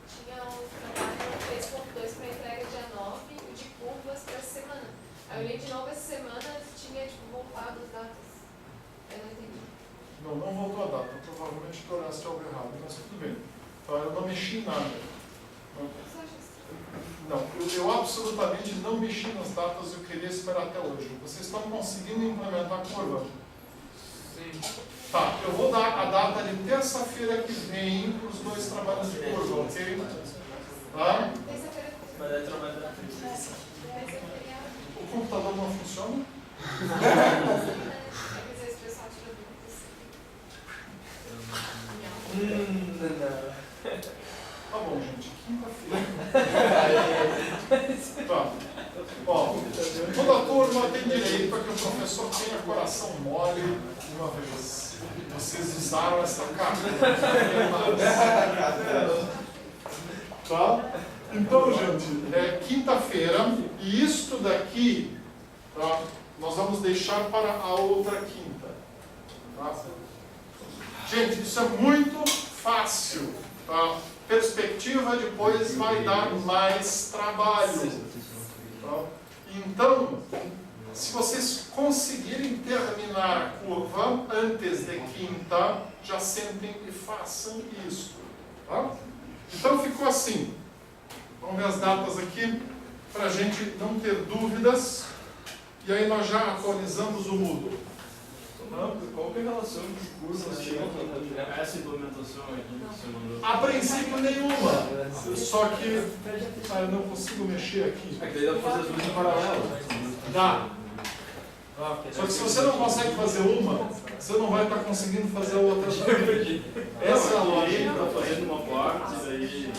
tinha um trabalho 3.2 para entrega dia 9 e de curvas para essa semana. Aí eu olhei de novo essa semana, tinha tipo, voltado as datas. Eu não entendi. Não voltou a data. Provavelmente o tornaste algo errado, mas tudo bem. Então, eu não mexi em nada. Só achei estranho. Não, eu absolutamente não mexi nas datas, eu queria esperar até hoje. Vocês estão conseguindo implementar a curva? Sim. Tá, eu vou dar a data de terça-feira que vem para os 2 trabalhos de curva, ok? Tá? Terça-feira. Mas é trabalho da Terça-feira. O computador não funciona? Às vezes o pessoal tira dúvidas. Não. Tá bom, gente. Quinta-feira. Tá. Ó, toda turma tem direito a que o professor tenha coração mole uma vez. Vocês usaram essa carta. Tá? Então, gente, é quinta-feira e isto daqui, tá, nós vamos deixar para a outra quinta. Tá? Gente, isso é muito fácil. Tá? Perspectiva depois vai dar mais trabalho. Tá? Então, se vocês conseguirem terminar a curva antes de quinta, já sentem e façam isso. Tá? Então ficou assim. Vamos ver as datas aqui, para a gente não ter dúvidas. E aí nós já atualizamos o Moodle. Qual que é a relação de curvas tem essa implementação aqui que você mandou? A princípio nenhuma, só que eu não consigo mexer aqui. É que daí dá para fazer as duas em paralelo. Dá. Só que se você não consegue fazer uma, você não vai estar conseguindo fazer a outra também. Essa é a lógica. Está fazendo uma parte, daí ele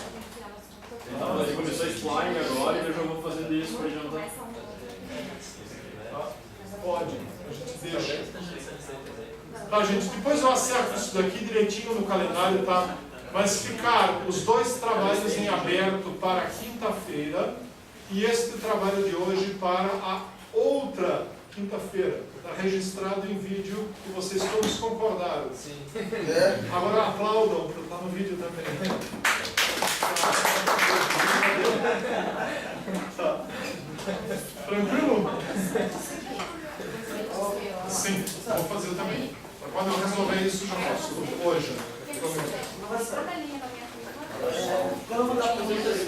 começou a spline agora e eu já vou fazendo isso para adiantar. Pode, a gente deixa. Tá, gente, depois eu acerto isso daqui direitinho no calendário, tá? Mas ficaram os 2 trabalhos em aberto para quinta-feira e este trabalho de hoje para a outra quinta-feira. Está registrado em vídeo e vocês todos concordaram. Sim. Agora aplaudam, porque está no vídeo também. Tá. Tranquilo? Sim, vou fazer também. Quando eu resolver isso, já faço. Hoje. Quando eu mandar para vocês,